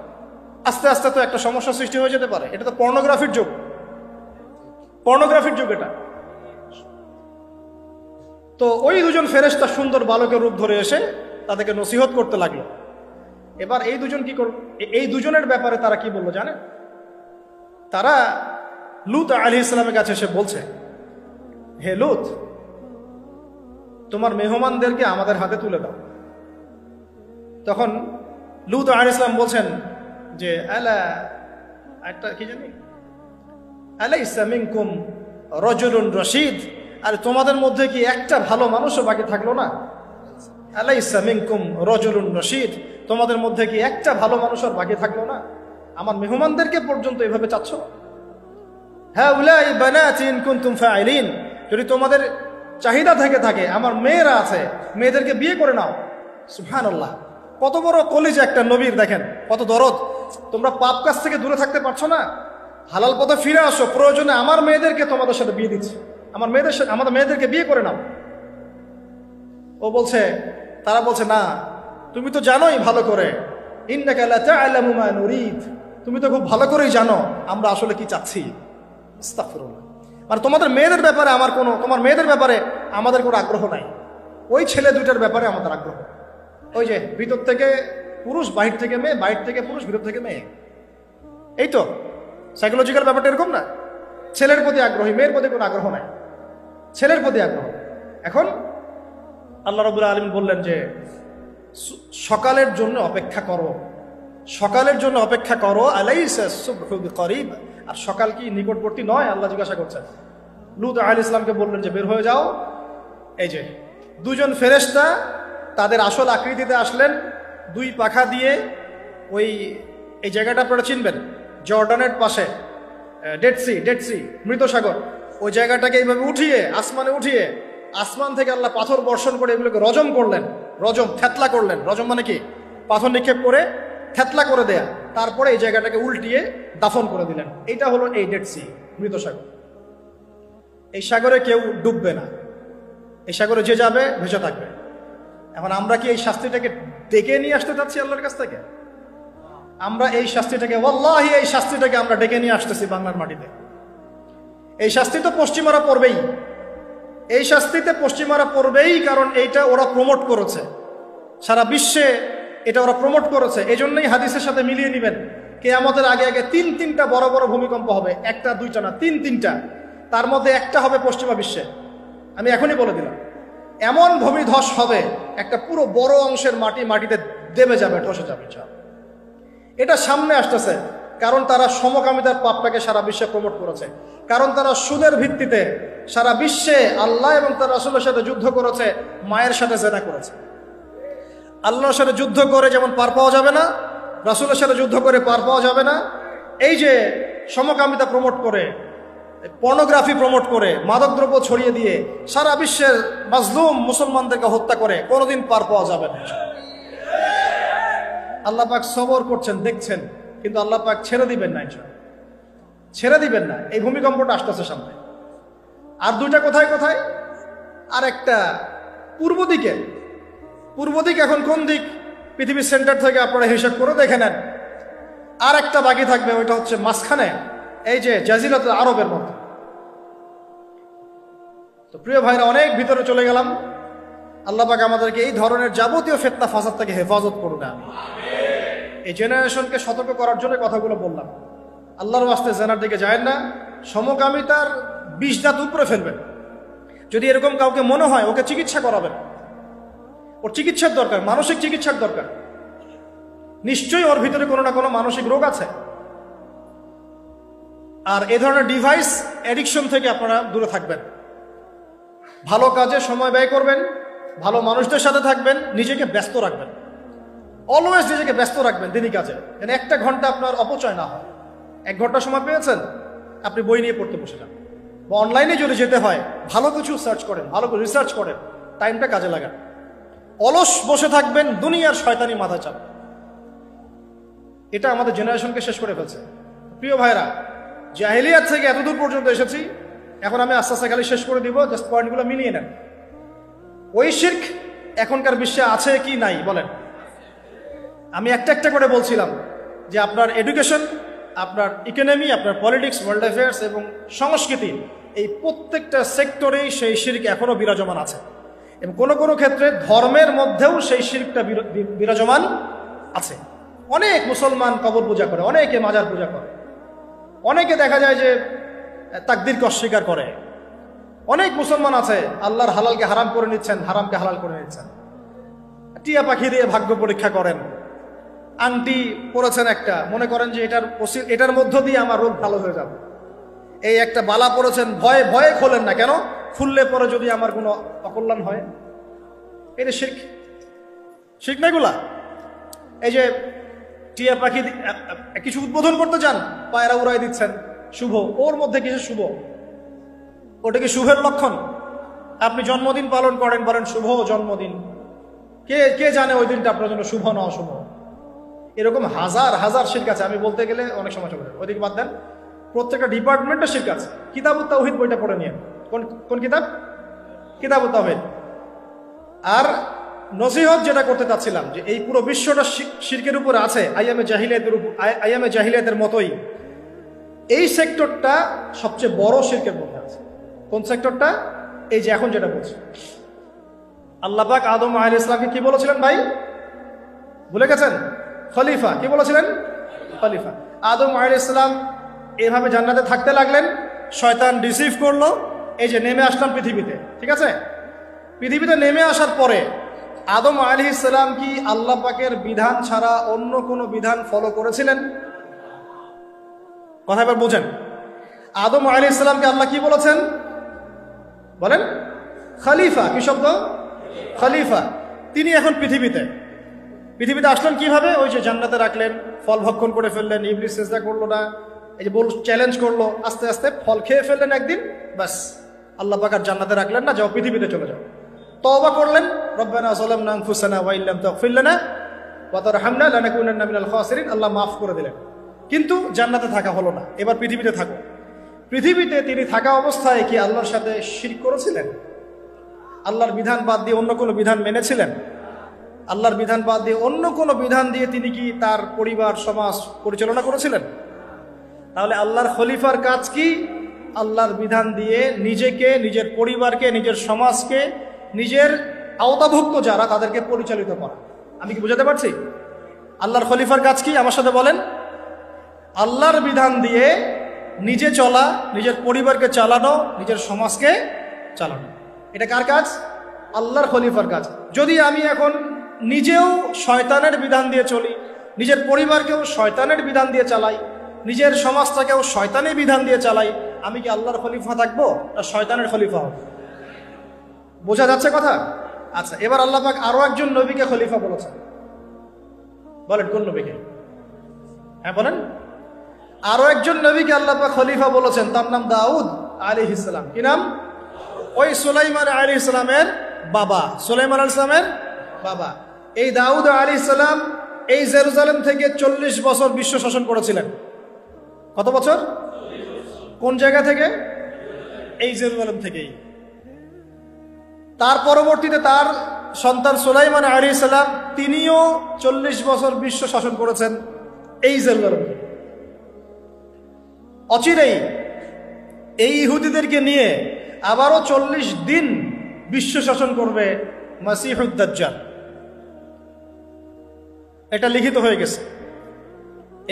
আস্তে আস্তে তো একটা সমস্যা সৃষ্টি হয়ে যেতে পারে। এটা তো পর্নোগ্রাফির যুগ, এটা। তো ওই 2 জন ফেরেশতা সুন্দর বালকের রূপ ধরে এসে তাদেরকে নসিহত করতে লাগলো। এবার এই 2 জন কি করল? এই 2 জনের ব্যাপারে তারা কি বললো জানেন? তারা লূত আলাইহিস সালামের কাছে এসে বলছে, হে লূত, তোমার মেহমানদেরকে আমাদের হাতে তুলে দাও। তখন লূত আলাইহিস সালাম বলছেন যে, আলা একটা কি জানি, আলাইসা মিনকুম রাজুলুন রাশীদ, আর তোমাদের মধ্যে কি একটা ভালো মানুষও বাকি থাকলো না? আলাইসা মিনকুম রাজুলুন রাশীদ, তোমাদের মধ্যে কি একটা ভালো মানুষ আর বাকি থাকলো না? আমার মেহমানদেরকে পর্যন্ত এভাবে চাচ্ছ? হ্যাঁ, উলাই বানাতি ইন কুনতুম ফাইলিন, যদি তোমাদের চাহিদা থাকে, আমার মেয়েরা আছে, মেয়েদেরকে বিয়ে করে নাও। সুবহানাল্লাহ, কত বড় কলিজা একটা নবীর, দেখেন কত দরদ। তোমরা পাপ কাজ থেকে দূরে থাকতে পারছো না, হালাল পথে ফিরে আসো, প্রয়োজনে আমার মেয়েদেরকে তোমাদের সাথে বিয়ে দিচ্ছি, আমাদের মেয়েদেরকে বিয়ে করে নাও। ও বলছে, তারা বলছে, না, তুমি তো জানোই ভালো করে, ইন্নাকা লা তা'লামু মা নুরিদ, তুমি তো খুব ভালো করেই জানো আমরা আসলে কি চাচ্ছি। আস্তাগফিরুল্লাহ। মানে তোমার মেয়েদের ব্যাপারে আমাদের কোনো আগ্রহ নাই, ওই ছেলে 2টার ব্যাপারে আমাদের আগ্রহ। ওই যে ভিতর থেকে পুরুষ, বাহির থেকে মেয়ে, বাহির থেকে পুরুষ, ভিতর থেকে মেয়ে। এই তো সাইকোলজিক্যাল ব্যাপারটা এরকম না? ছেলের প্রতি আগ্রহী, মেয়ের প্রতি কোনো আগ্রহ নাই, ছেলের প্রতি আগ্রহ। এখন আল্লাহ রাব্বুল আলামিন বললেন যে, সকালের জন্য অপেক্ষা করো, আলাইসা সুবহু বিকরিব, আর সকাল কি নিকটবর্তী নয়? আল্লাহ জিজ্ঞাসা করছেন। লূত আলাইহিস সালামকে বললেন যে, বের হয়ে যাও। এই যে 2 জন ফেরেশতা তাদের আসল আকৃতিতে আসলেন, 2 পাখা দিয়ে। এই জায়গাটা আপনারা চিনবেন, জর্ডানের পাশে ডেড সি, মৃত সাগর। ওই জায়গাটাকে এইভাবে আসমানে উঠিয়ে আসমান থেকে আল্লাহ পাথর বর্ষণ করে এগুলোকে রজম করলেন, থেতলা করলেন। রজম মানে কি? পাথর নিক্ষেপ করে থেতলা করে দেয়া, তারপরে এই জায়গাটাকে উল্টিয়ে দাফন করে দিলেন। এইটা হলো এই ডেড সি, মৃত সাগর। এই সাগরে কেউ ডুববে না, এই সাগরে যে যাবে ভেসে থাকবে। এখন আমরা কি এই শাস্তিটাকে ডেকে নিয়ে আসতে চাচ্ছি আল্লাহর কাছ থেকে? আমরা এই শাস্তিটাকে, ওয়াল্লাহি এই শাস্তিটাকে আমরা ডেকে নিয়ে আসতেছি বাংলার মাটিতে। এই শাস্তি তো পশ্চিমারা পড়বেই, এই শাস্তিতে পশ্চিমারা পড়বেই, কারণ এইটা ওরা প্রমোট করেছে। সারা বিশ্বে এটা ওরা প্রমোট করেছে। এই জন্যই হাদিসের সাথে মিলিয়ে নেবেন, কিয়ামতের আগে আগে তিনটা বড় বড় ভূমিকম্প হবে, একটা দুইটা না, তিনটা। তার মধ্যে একটা হবে পশ্চিমা বিশ্বে। আমি এখনই বলে দিলাম, এমন ভূমিধস হবে, একটা পুরো বড় অংশের মাটিতে দেবে যাবে, ধসে যাবে। এটা সামনে আসতেছে, কারণ তারা সমকামিতার পাপটাকে সারা বিশ্বে প্রমোট করেছে, কারণ তারা সুদের ভিত্তিতে সারা বিশ্বে আল্লাহ এবং তার রাসূলের সাথে যুদ্ধ করেছে, মায়ের সাথে জেনা করেছে। আল্লাহর সাথে যুদ্ধ করে যেমন পার পাওয়া যাবে না, রাসূলের সাথে যুদ্ধ করে পার পাওয়া যাবে না। এই যে সমকামিতা প্রমোট করে, পর্নোগ্রাফি প্রমোট করে, মাদকদ্রব্য ছড়িয়ে দিয়ে সারা বিশ্বের মাজলুম মুসলমানদেরকে হত্যা করে কোনোদিন পার পাওয়া যাবে না। আল্লাহ পাক সবর করছেন, দেখছেন, কিন্তু আল্লাহ পাক ছেড়ে দিবেন না, ছেড়ে দিবেন না। এই ভূমিকম্পটা আসতেছে সামনে। আর দুইটা কোথায় কোথায়? আর একটা পূর্ব দিকে। পূর্ব দিক এখন কোন দিক? পৃথিবীর সেন্টার থেকে আপনারা হিসাব করে দেখে নেন। আর একটা বাকি থাকবে, ওইটা হচ্ছে মাঝখানে, এই যে জাজিরাতুল আরবের মধ্যে। তো প্রিয় ভাইরা, অনেক ভিতরে চলে গেলাম। আল্লাহ পাক আমাদেরকে এই ধরনের যাবতীয় ফিতনা ফাসাদ থেকে হেফাজত করুন। আমি এই জেনারেশনকে সতর্ক করার জন্য কথাগুলো বললাম। আল্লাহর ওয়াস্তে জেনার দিকে যায় না, সমকামিতার বিষ দাঁত উপরে ফেলবেন। যদি এরকম কাউকে মনে হয়, ওকে চিকিৎসা করাবেন। ওর চিকিৎসার দরকার, মানসিক চিকিৎসার দরকার। নিশ্চয়ই ওর ভিতরে কোনো না কোনো মানসিক রোগ আছে। আর এ ধরনের ডিভাইস অ্যাডিকশন থেকে আপনারা দূরে থাকবেন। ভালো কাজে সময় ব্যয় করবেন, ভালো মানুষদের সাথে থাকবেন, নিজেকে ব্যস্ত রাখবেন। অলওয়েজ নিজেকে ব্যস্ত রাখবেন দিনই কাজে, যেন একটা ঘন্টা আপনার অপচয় না হয়। 1 ঘন্টা সময় পেয়েছেন, আপনি বই নিয়ে পড়তে বসে যান, বা অনলাইনে যদি যেতে হয় ভালো কিছু সার্চ করেন, ভালো করে রিসার্চ করেন, টাইমটা কাজে লাগান। অলস বসে থাকবেন, দুনিয়ার শয়তানি মাথা চাপ। এটা আমাদের জেনারেশনকে শেষ করে ফেলছে। প্রিয় ভাইরা, জাহেলিয়াত থেকে এতদূর পর্যন্ত এসেছি, এখন আমি আস্তে আস্তে খালি শেষ করে দিব, জাস্ট পয়েন্টগুলো মিলিয়ে নেন। ওই শিরক এখনকার বিশ্বে আছে কি নাই বলেন? আমি একটা একটা করে বলছিলাম যে আপনার এডুকেশন, আপনার ইকোনমি, আপনার পলিটিক্স, ওয়ার্ল্ড অ্যাফেয়ার্স এবং সংস্কৃতি, এই প্রত্যেকটা সেক্টরেই সেই শিরক এখনো বিরাজমান আছে। এবং কোনো কোনো ক্ষেত্রে ধর্মের মধ্যেও সেই শিরকটা বিরাজমান আছে। অনেক মুসলমান কবর পূজা করে, অনেকে মাজার পূজা করে, অনেকে দেখা যায় যে তাকদীরকে অস্বীকার করে। অনেক মুসলমান আছে আল্লাহর হালালকে হারাম করে নিচ্ছেন, হারামকে হালাল করে নিচ্ছেন। টিয়া পাখি দিয়ে ভাগ্য পরীক্ষা করেন। আংটি পরেছেন একটা, মনে করেন যে এটার মধ্য দিয়ে আমার রোগ ভালো হয়ে যাবে। এই একটা বালা পরেছেন, ভয়ে ভয়ে খোলেন না, কেন? খুললে পরে যদি আমার কোনো অকল্যাণ হয়। এটা শিরক, শিরক না এগুলা? এই যে টিয়া পাখি কিছু উদ্বোধন করতে চান, পায়রা উড়াই দিচ্ছেন, শুভ। ওর মধ্যে কিছু শুভ, ওটা কি শুভের লক্ষণ? আপনি জন্মদিন পালন করেন, বলেন শুভ জন্মদিন। কে জানে ওই দিনটা আপনার জন্য শুভ না অশুভ? এরকম হাজার হাজার শিরক আছে। আমি বলতে গেলে অনেক সময় চলে যাবে, ওইদিকে বাদ দেন। প্রত্যেকটা ডিপার্টমেন্টে শিরক আছে। কিতাবুত তাওহীদ বইটা পড়ে নিয়ে, কোন কিতাব? কিতাবুত তাওহীদ। আর নসিহত যেটা করতে চাচ্ছিলাম, যে এই পুরো বিশ্বটা শিরকের উপরে আছে, আইয়ামে জাহিলিয়াতের মতোই। এই সেক্টরটা সবচেয়ে বড় শিরকের মধ্যে আছে। কোন সেক্টরটা? এই যে এখন যেটা বলছি। আল্লাহ পাক আদম আলাইহিস সালামকে কি বলেছিলেন ভাই? ভুলে গেছেন? খলিফা। কি বলেছিলেন? খলিফা। আদম আলাইহিস সালাম এভাবে জান্নাতে থাকতে লাগলেন, শয়তান রিসিভ করলো, এই যে নেমে আসলাম পৃথিবীতে, ঠিক আছে? পৃথিবীতে নেমে আসার পরে আদম আলাইহিস সালাম কি আল্লাহ পাকের বিধান ছাড়া অন্য কোনো বিধান ফলো করেছিলেন? কথা এবার বোঝেন। আদম আলাইহিস সালামকে আল্লাহ কি বলেছেন বলেন? খলিফা। কি শব্দ? খলিফা। তিনি এখন পৃথিবীতে আসলেন কিভাবে? ওই যে জান্নাতে রাখলেন, ফল ভক্ষণ করে ফেললেন, ইবলিস সিজদা করলো না, এই যে চ্যালেঞ্জ করলো, আস্তে আস্তে ফল খেয়ে ফেললেন একদিন, ব্যাস আল্লাহ পাক আর জান্নাতে রাখলেন না, যাও পৃথিবীতে চলে যাও। তওবা করলেন, রব্বানা যালামনা আনফুসানা ওয়া ইল্লাম তাগফির লানা ওয়া তারহামনা লানাকুনান্না মিনাল খাসিরিন। আল্লাহ মাফ করে দিলেন, কিন্তু জান্নাতে থাকা হলো না। এবার পৃথিবীতে থাকো। পৃথিবীতে তিনি থাকা অবস্থায় কি আল্লাহর সাথে শিরক করেছিলেন? আল্লাহর বিধান বাদ দিয়ে অন্য কোনো বিধান মেনেছিলেন? আল্লাহর বিধান বাদ দিয়ে অন্য কোনো বিধান দিয়ে তিনি কি তার পরিবার সমাজ পরিচালনা করেছিলেন? তাহলে আল্লাহর খলিফার কাজ কি? আল্লাহর বিধান দিয়ে নিজেকে, নিজের পরিবারকে, নিজের সমাজকে, নিজের আওতাভুক্ত যারা তাদেরকে পরিচালিত করা। আমি কি বুঝাতে পারছি? আল্লাহর খলিফার কাজ কি আমার সাথে বলেন? আল্লাহর বিধান দিয়ে নিজে চলা, নিজের পরিবারকে চালানো, নিজের সমাজকে চালানো। এটা কার কাজ? আল্লাহর খলিফার কাজ। যদি আমি এখন নিজেও শয়তানের বিধান দিয়ে চলি, নিজের পরিবারকেও শয়তানের বিধান দিয়ে চালাই, নিজের সমাজটাকেও শয়তানের বিধান দিয়ে চালাই, আমি কি আল্লাহর খলিফা থাকবো না শয়তানের খলিফা হব? বোঝা যাচ্ছে কথা? আচ্ছা, এবার আল্লাহ পাক আরো একজন নবীকে খলিফা বলেছেন। বলেন কোন নবীকে? হ্যাঁ বলেন। আরো একজন নবীকে আল্লাহ পাক খলিফা বলেছেন, তার নাম দাউদ আলাইহিস সালাম। কি নাম? ওই সুলাইমান আলাইহিস সালামের বাবা, সুলাইমান আলাইহিস সালামের বাবা। এই দাউদ আলাইহিস সালাম এই জেরুজালেম থেকে 40 বছর বিশ্ব শাসন করেছিলেন। কত বছর? কোন জায়গা থেকে? এই জেরুজালেম থেকেই। তার পরবর্তীতে তার সন্তান সুলাইমান আলাইহিস সালাম তিনিও 40 বছর বিশ্ব শাসন করেছেন এই জেরুজালেম। অচিরেই এই ইহুদিদেরকে নিয়ে আবারও 40 দিন বিশ্ব শাসন করবে মাসিহুদ দাজ্জাল। এটা লিখিত হয়ে গেছে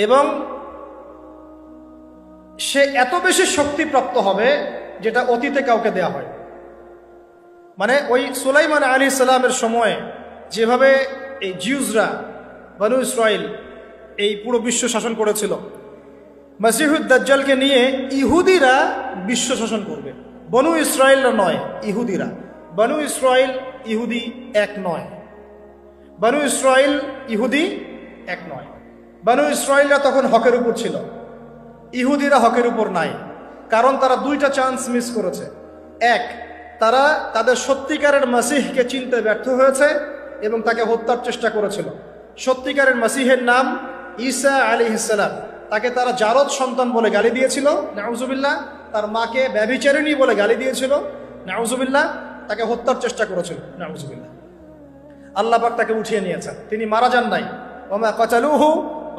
এবং সে এত বেশি শক্তিপ্রাপ্ত হবে যেটা অতীতে কাউকে দেয়া হয়। মানে ওই সুলাইমান আলাইহিস সালামের সময় যেভাবে এই জিউসরা, বনু ইসরাইল এই পুরো বিশ্ব শাসন করেছিল, মাসিহুদ দাজ্জালকে নিয়ে ইহুদিরা বিশ্ব শাসন করবে। বনু ইসরাইলরা নয়, ইহুদিরা। বনু ইসরাইল ইহুদি এক নয়। বনু ইসরাইল ইহুদি এক নয়। বনু ইসরাইলরা তখন হকের উপর ছিল, ইহুদিরা হকের উপর নাই। কারণ তারা দুইটা চান্স মিস করেছে। এক, তারা তাদের সত্যিকারের মাসিহকে চিনতে ব্যর্থ হয়েছে এবং তাকে হত্যার চেষ্টা করেছিল। সত্যিকারের মাসিহের নাম ঈসা আলাইহিস সালাম। তাকে তারা জারদ সন্তান বলে গালি দিয়েছিল, নাউজুবিল্লাহ। তার মাকে ব্যভিচারিণী বলে গালি দিয়েছিল, নাউজুবিল্লাহ। তাকে হত্যার চেষ্টা করেছিল, নাউজুবিল্লাহ। আল্লাহ পাক তাকে উঠিয়ে নিয়েছেন, তিনি মারা যান নাই। ওমা কাতালুহু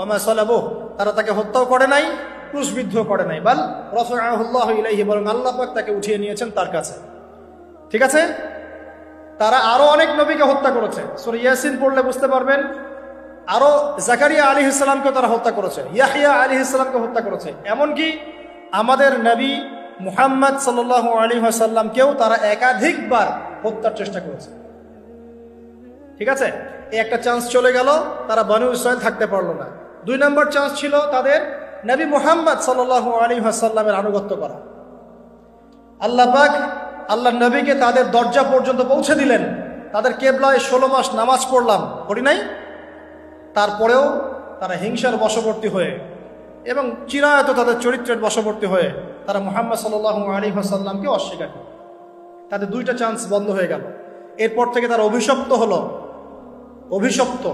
ওমা সালাবুহু, তারা তাকে হত্যাও করে নাই, ক্রুশবিদ্ধ করে নাই। বাল রাফাআহুল্লাহু ইলাইহি, বরং আল্লাহ পাক তাকে উঠিয়ে নিয়েছেন তার কাছে। ঠিক আছে? তারা আরো অনেক নবীকে হত্যা করেছে, সূরা ইয়াসিন পড়লে বুঝতে পারবেন। আরো জাকারিয়া আলাইহিস সালামকে তারা হত্যা করেছে, ইয়াহইয়া আলাইহিস সালামকে হত্যা করেছে। এমনকি আমাদের নবী মুহাম্মদ সাল্লাল্লাহু আলাইহি ওয়াসাল্লামকেও তারা একাধিকবার হত্যার চেষ্টা করেছে। ঠিক আছে? এই একটা চান্স চলে গেল, তারা বনু ইসরাইল থাকতে পারলো না। 2 নম্বর চান্স ছিল তাদের নবী মুহাম্মদ সাল্লাল্লাহু আলাইহি ওয়াসাল্লামের আনুগত্য করা। আল্লাহ পাক আল্লাহর নবীকে তাদের দরজা পর্যন্ত পৌঁছে দিলেন। তাদের কেবলায় 16 মাস নামাজ পড়লাম, পড়ি নাই? তারপরেও তারা হিংসার বশবর্তী হয়ে এবং চিরায়ত তাদের চরিত্রের বশবর্তী হয়ে তারা মুহাম্মদ সাল্লাল্লাহু আলাইহি ওয়াসাল্লামকে অস্বীকার করে। তাদের 2টা চান্স বন্ধ হয়ে গেল। এরপর থেকে তারা অভিশপ্ত হলো, অভিশপ্ত।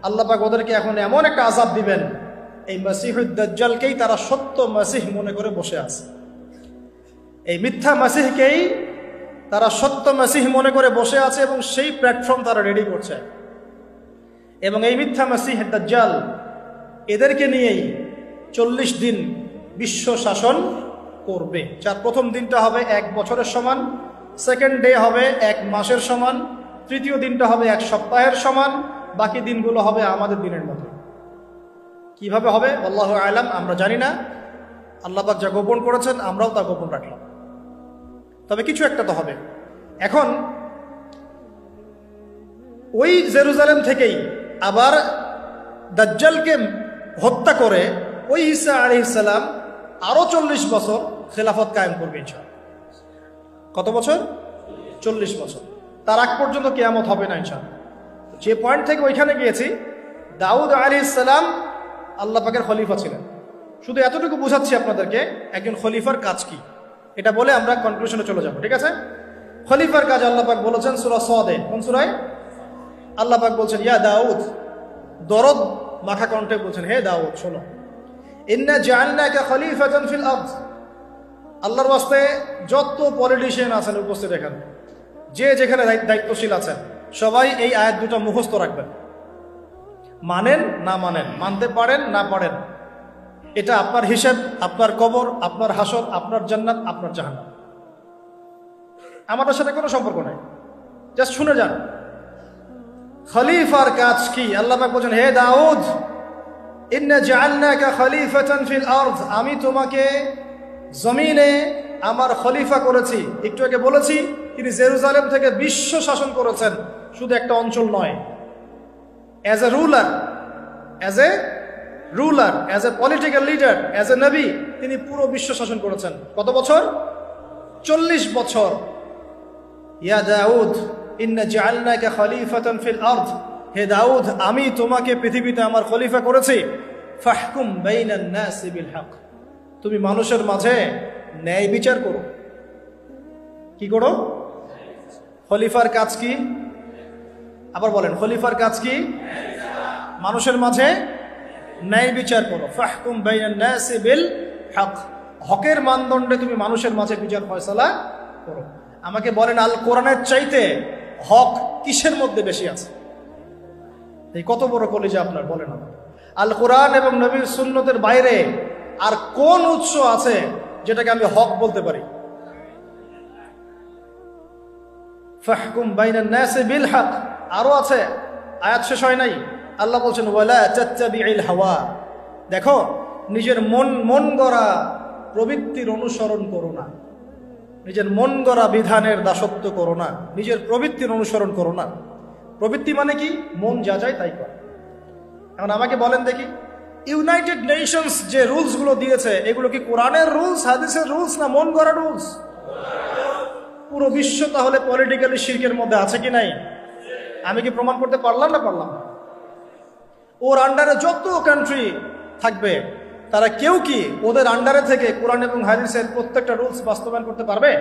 আল্লাহ পাক ওদেরকে এখন এমন একটা আযাব দিবেন, এই মাসিহুদ দাজ্জালকেই তারা সত্য মাসিহ মনে করে বসে আছে। এই মিথ্যা মাসিহকেই তারা সত্য মাসিহ মনে করে বসে আছে এবং সেই প্ল্যাটফর্ম তারা রেডি করছে। এবং এই মিথ্যা মাসিহ দাজ্জাল এদেরকে নিয়েই 40 দিন বিশ্ব শাসন করবে। যার প্রথম দিনটা হবে 1 বছরের সমান, সেকেন্ড ডে হবে 1 মাসের সমান, তৃতীয় দিনটা হবে 1 সপ্তাহের সমান, বাকি দিনগুলো হবে আমাদের দিনের মতো। কিভাবে হবে আল্লাহু আ'লাম, আমরা জানি না। আল্লাহ পাক যা গোপন করেছেন আমরাও তা গোপন রাখলাম। তবে কিছু একটা তো হবে। এখন ওই জেরুজালেম থেকেই আবার দাজ্জালকে হত্যা করে ওই ঈসা আলাইহিস সালাম আরো 40 বছর খেলাফত কায়েম করবে ইনশাআল্লাহ। কত বছর? 40 বছর। তার আগ পর্যন্ত কিয়ামত হবে না ইনশাআল্লাহ। যে পয়েন্ট থেকে ওইখানে গিয়েছি, দাউদ আলাইহিস সালাম আল্লাহ পাকের খলিফা ছিলেন। শুধু এতটুকু বুঝাচ্ছি আপনাদেরকে একজন খলিফার কাজ কি, এটা বলে আমরা কনক্লুশনে চলে যাব। ঠিক আছে? খলিফার কাজ আল্লাহ পাক বলেছেন সূরা সাদে। কোন সূরায়? আল্লাহ পাক বলছেন ইয়া দাউদ, দরদ মাখা কণ্ঠে বলছেন, হে দাউদ শোনো, ইন্না জাআলনাকা খলিফাতান ফিল আরদ। আল্লাহর ওয়াস্তে যত পলিটিশিয়ান আছেন উপস্থিত এখানে, যে যেখানে দায়িত্বশীল আছেন, সবাই এই আয়াত দুটো মুখস্থ রাখবেন। মানেন না মানেন, মানতে পারেন না পারেন, এটা আপনার হিসাব, আপনার কবর, আপনার হাসর, আপনার জান্নাত, আপনার জাহান্নাম। আমাদের সাথে কোনো সম্পর্ক নাই, জাস্ট শুনে যান। খলিফার কাজ কি? আল্লাহ পাক বলেন, হে দাউদ, ইন্না জাআলনাকা খলিফাতান ফিল আরদ, আমি তোমাকে জমিনে আমার খলিফা করেছি। একটু আগে বলেছি তিনি জেরুজালেম থেকে বিশ্ব শাসন করেছেন, শুধু একটা অঞ্চল নয়। As a ruler, as a political leader, as a নবী, তিনি পুরো বিশ্ব শাসন করেছেন। কত বছর? 40 বছর। ইয়া দাউদ ইন্না জাআলনাকা খলিফাতান ফিল আরদ, হে দাউদ, আমি তোমাকে পৃথিবীতে আমার খলিফা করেছি। ফাহকুম বাইনান নাসি বিল হক, তুমি মানুষের মাঝে ন্যায় বিচার করো। কি করো? খলিফার কাজ কি? আবার বলেন, খলিফার কাজ কি? মানুষের মাঝে ন্যায় বিচার করো। ফাহকুম বাইনান নাসি বিল হক, হকের মানদণ্ডে তুমি মানুষের মাঝে বিচার ফয়সালা করো। আমাকে বলেন, আল কোরআনের চাইতে হক কিসের মধ্যে বেশি আছে? এই কত বড় কলিজা আপনার, বলেন আমার। আল কোরআন এবং নবীর সুন্নতের বাইরে আর কোন উৎস আছে যেটাকে আমি হক বলতে পারি? ফাহকুম বাইনান নাসি বিল হক। আরো আছে, আয়াত শেষ হয় নাই। আল্লাহ বলছেন, ওয়ালা তাত্তাবিউল হাওয়া, দেখো নিজের মন গড়া প্রবৃত্তির অনুসরণ করো না, নিজের মন গড়া বিধানের দাসত্ব করো না, নিজের প্রবৃত্তির অনুসরণ করো না। প্রবৃত্তি মানে কি? মন যা চায় তাই কর। এখন আমাকে বলেন দেখি, ইউনাইটেড নেশনস যে রুলসগুলো দিয়েছে, এগুলো কি কোরআনের রুলস, হাদিসের রুলস, না মন গড়া রুলস? পুরো বিশ্ব তাহলে পলিটিক্যালি শিরকের মধ্যে আছে কি নাই? আমি কি প্রমাণ করতে পারলাম না পারলাম? ওর আন্ডারে যত কান্ট্রি থাকবে, তারা কেউ কি ওদের আন্ডারে থেকে কোরআন এবং হাদিসের প্রত্যেকটা রুলস বাস্তবায়ন করতে পারবে?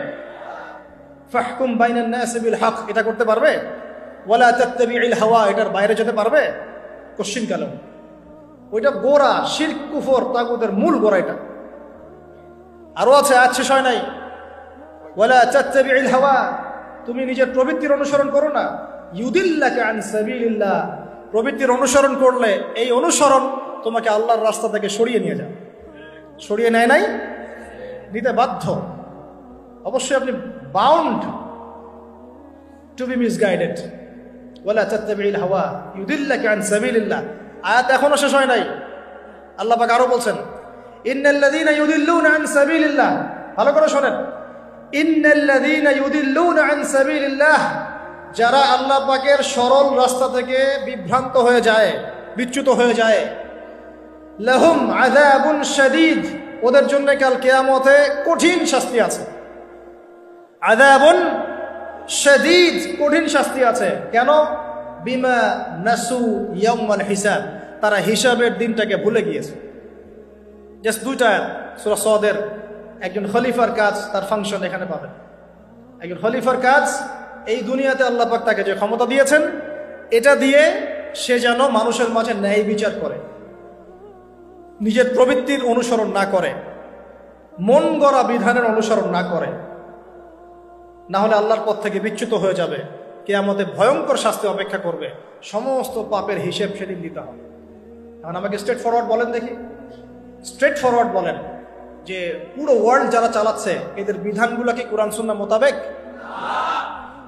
ফাহকুম বাইনান নাসি বিল হক, এটা করতে পারবে? ওয়ালা তাত্তাবিউল হাওয়া, এটার বাইরে যেতে পারবে? কোশ্চিন কালো, ওইটা গোড়া, শিরক কুফর তাগুতের মূল গোড়া এটা। আরো আছে, আয়াত শেষ হয় নাই। ওয়ালা তাত্তাবিউল হাওয়া, তুমি নিজের প্রবৃত্তির অনুসরণ করো না। ইউদিল্লাকা আন সাবিলিল্লাহ, প্রবৃত্তির অনুসরণ করলে এই অনুসরণ তোমাকে আল্লাহর রাস্তা থেকে সরিয়ে নিয়ে যায়। সরিয়ে নেয় নাই? নিতে বাধ্য। অবশ্যই আপনি বাউন্ড টু বি মিসগাইডেড। ওয়ালা তাত্তাবিউল হাওয়া ইউদিল্লাকা আন সাবিলিল্লাহ। আয়াত এখনো শেষ হয় নাই। আল্লাহ পাক আরো বলছেন, ইন্নাল্লাযীনা ইউদিল্লুনা আন সাবিলিল্লাহ, ভালো করে শোনেন, ইন্নাল্লাযীনা ইউদিল্লুনা আন সাবিলিল্লাহ, যারা আল্লাহ পাকের সরল রাস্তা থেকে বিভ্রান্ত হয়ে যায়, বিচ্যুত হয়ে যায়, লাহুম আযাবুন শাদীদ, ওদের জন্য কাল কিয়ামতে কঠিন শাস্তি আছে। আযাবুন শাদীদ, কঠিন শাস্তি আছে। কেন? বিমা নাসু ইয়াউমাল হিসাব, তারা হিসাবের দিনটাকে ভুলে গিয়েছে। জাস্ট দুইটা সূরা সদের একজন খলিফার কাজ, তার ফাংশন এখানে পাবেন। একজন খলিফার কাজ, এই দুনিয়াতে আল্লাহ পাক তাকে যে ক্ষমতা দিয়েছেন, এটা দিয়ে সে যেন মানুষের মাঝে ন্যায় বিচার করে, নিজের প্রবৃত্তির অনুসরণ না করে, মন গড়া বিধানের অনুসরণ না করে, না হলে আল্লাহর পথ থেকে বিচ্যুত হয়ে যাবে। কিয়ামতে ভয়ঙ্কর শাস্তি অপেক্ষা করবে, সমস্ত পাপের হিসেব সেদিন দিতে হবে। এখন আমাকে স্ট্রেট ফরওয়ার্ড বলেন দেখি, স্ট্রেট ফরওয়ার্ড বলেন যে পুরো ওয়ার্ল্ড যারা চালাচ্ছে, এদের বিধানগুলো কি কোরআন সুন্নাহ মোতাবেক?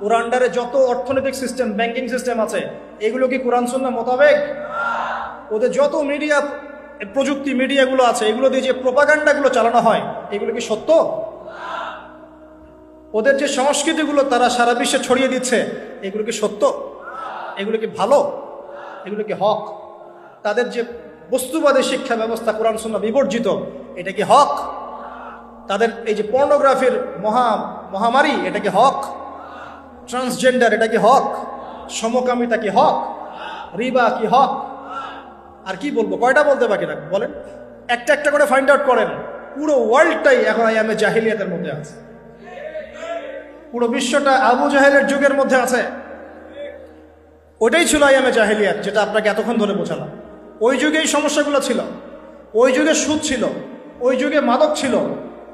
ওর আন্ডারে যত অর্থনৈতিক সিস্টেম, ব্যাংকিং সিস্টেম আছে, এগুলো কি কোরআন সুন্নাহ মোতাবেক? ওদের যত মিডিয়া, প্রযুক্তি মিডিয়াগুলো আছে, এগুলো দিয়ে যে প্রোপাগান্ডাগুলো চালানো হয়, এগুলো কি সত্য? ওদের যে সংস্কৃতিগুলো তারা সারা বিশ্বে ছড়িয়ে দিচ্ছে, এগুলো কি সত্য? এগুলো কি ভালো? এগুলো কি হক? তাদের যে বস্তুবাদী শিক্ষা ব্যবস্থা কোরআন সুন্নাহ বিবর্জিত, এটা কি হক? তাদের এই যে পর্নোগ্রাফির মহামারী, এটা কি হক? ট্রান্সজেন্ডার, এটা কি হক? সমকামিতা কি হক? রিবা কি হক? আর কি বলবো, কয়টা বলতে বাকি রাখ বলেন? একটা একটা করে ফাইন্ড আউট করেন। পুরো ওয়ার্ল্ডটাই এখন আইয়ামে জাহিলিয়াতের মধ্যে আছে, পুরো বিশ্বটা আবু জাহেলের যুগের মধ্যে আছে। ওইটাই ছিল আইয়ামে জাহিলিয়াত, যেটা আপনাকে এতক্ষণ ধরে বোঝালাম। ওই যুগে এই সমস্যাগুলো ছিল, ওই যুগে সুদ ছিল, ওই যুগে মাদক ছিল,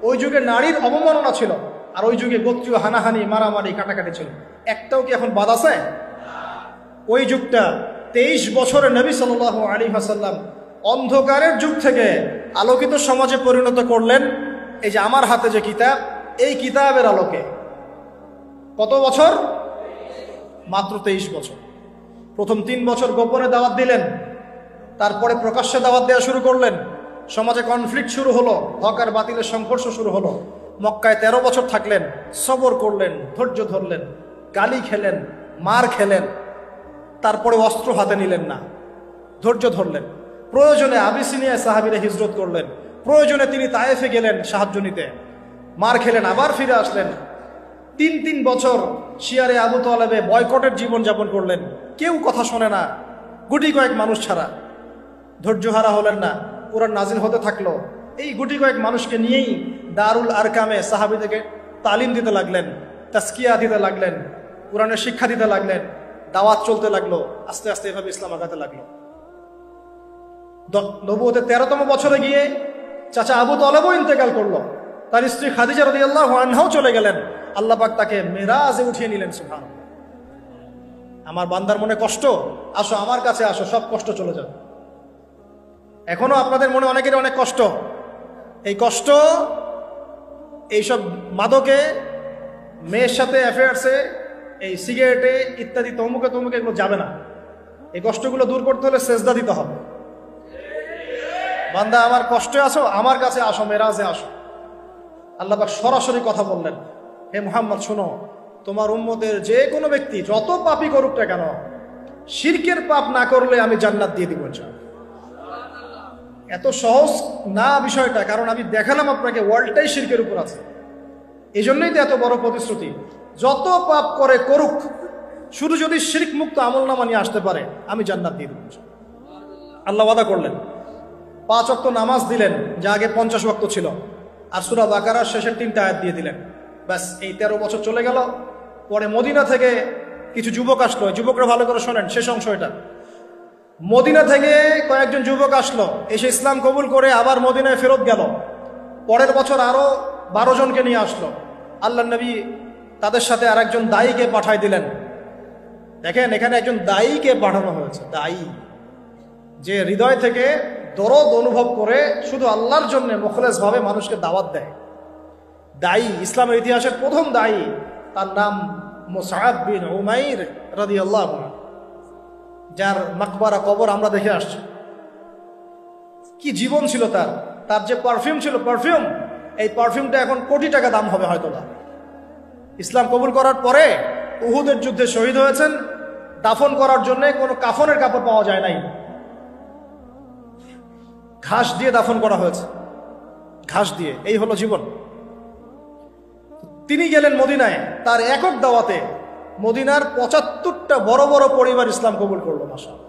ওই যুগে নারীর অবমাননা ছিল, আর ওই যুগে গোত্রীয় হানাহানি, মারামারি, কাটাকাটি ছিল। একটাও কি এখন বাদ আছে? ওই যুগটা 23 বছরে নবী সাল্লাল্লাহু আলাইহি ওয়াসাল্লাম অন্ধকারের যুগ থেকে আলোকিত সমাজে পরিণত করলেন। এই যে আমার হাতে যে কিতাব, এই কিতাবের আলোকে। কত বছর? মাত্র 23 বছর। প্রথম 3 বছর গোপনে দাওয়াত দিলেন, তারপরে প্রকাশ্যে দাওয়াত দেওয়া শুরু করলেন। সমাজে কনফ্লিক্ট শুরু হলো, হক আর বাতিলের সংঘর্ষ শুরু হলো। মক্কায় 13 বছর থাকলেন, সবর করলেন, ধৈর্য ধরলেন, গালি খেলেন, মার খেলেন, তারপরে অস্ত্র হাতে নিলেন না, ধৈর্য ধরলেন। প্রয়োজনে আবিসিনিয়ায় সাহাবীরা হিজরত করলেন, প্রয়োজনে তিনি তায়েফে গেলেন সাহায্য নিতে, মার খেলেন, আবার ফিরে আসলেন। 3 বছর শিয়ারে আবু তালেবে বয়কটের জীবন যাপন করলেন, কেউ কথা শোনে না, গুটি কয়েক মানুষ ছাড়া। ধৈর্যহারা হলেন না, কোরআন নাজিল হতে থাকলো। এই গুটি কয়েক মানুষকে নিয়েই দারুল আরকামে সাহাবীদেরকে তালিম দিতে লাগলেন, তাসকিয়া দিতে লাগলেন, কোরআনের শিক্ষা দিতে লাগলেন, দাওয়াত চলতে লাগলো। আস্তে আস্তে এভাবে ইসলাম আগাতে লাগলো। নবুয়তের 13তম বছরে গিয়ে চাচা আবু তালেবও ইন্তেকাল করলো, তার স্ত্রী খাদিজা রাদিয়াল্লাহু আনহাও চলে গেলেন। আল্লাহ পাক তাকে মেরাজে উঠিয়ে নিলেন। সুবহানাল্লাহ। আমার বান্দার মনে কষ্ট, আসো আমার কাছে আসো, সব কষ্ট চলে যাবে। এখনো আপনাদের মনে অনেকের অনেক কষ্ট, এই কষ্ট এইসব মাদকে, মেয়ের সাথে অ্যাফেয়ার্সে, এই সিগারেটে ইত্যাদি তমুকে তমুকে এগুলো যাবে না। এই কষ্টগুলো দূর করতে হলে সেজদা দিতে হবে। বান্দা আমার কষ্টে আসো, আমার কাছে আসো, মেরাজে আসো। আল্লাহ পাক সরাসরি কথা বললেন, হে মুহাম্মদ শোনো, তোমার উম্মতের যে কোনো ব্যক্তি যত পাপই করুক না কেন, শিরকের পাপ না করলে আমি জান্নাত দিয়ে দিব। এত সহজ না বিষয়টা, কারণ আমি দেখালাম আপনাকে ওয়ার্ল্ডটাই শিরকের উপর আছে। এই জন্যই তো এত বড় প্রতিশ্রুতি, যত পাপ করে করুক, শুধু যদি শিরক মুক্ত আমলনামা নিয়ে আসতে পারে আমি জান্নাত দিয়ে দেব। আল্লাহ ওয়াদা করলেন। 5 ওয়াক্ত নামাজ দিলেন, যা আগে 50 ওয়াক্ত ছিল, আর সূরা বাকারার শেষের 3টা আয়াত দিয়ে দিলেন। ব্যাস, এই 13 বছর চলে গেল। পরে মদিনা থেকে কিছু যুবক আসলো, যুবকরা ভালো করে শোনেন শেষ অংশ এটা। মদিনা থেকে কয়েকজন যুবক আসলো, এসে ইসলাম কবুল করে আবার মদিনায় ফেরত গেল। পরের বছর আরো 12 জনকে নিয়ে আসলো। আল্লাহ নবী তাদের সাথে আরেকজন দায়ীকে পাঠাই দিলেন। দেখেন, এখানে একজন দায়ীকে পাঠানো হয়েছে, দায়ী যে হৃদয় থেকে দরদ অনুভব করে শুধু আল্লাহর জন্য মুখলেস ভাবে মানুষকে দাওয়াত দেয়। দায়ী, ইসলামের ইতিহাসের প্রথম দায়ী, তার নাম মুসআব বিন উমাইর রাদিয়াল্লাহু আনহু, যার মাকবারা, কবর আমরা দেখে আসছি। কি জীবন ছিল তার! তার যে পারফিউম ছিল, পারফিউম, এই পারফিউমটা এখন কোটি টাকা দাম হবে হয়তো না। ইসলাম কবুল করার পরে উহুদের যুদ্ধে শহীদ হয়েছেন। দাফন করার জন্য কোনো কাফনের কাপড় পাওয়া যায় নাই, ঘাস দিয়ে দাফন করা হয়েছে, ঘাস দিয়ে। এই হলো জীবন। তিনি গেলেন মদিনায়, তার একক দাওয়াতে মদিনার 75টা বড় বড় পরিবার ইসলাম কবুল করলো। মাশাআল্লাহ।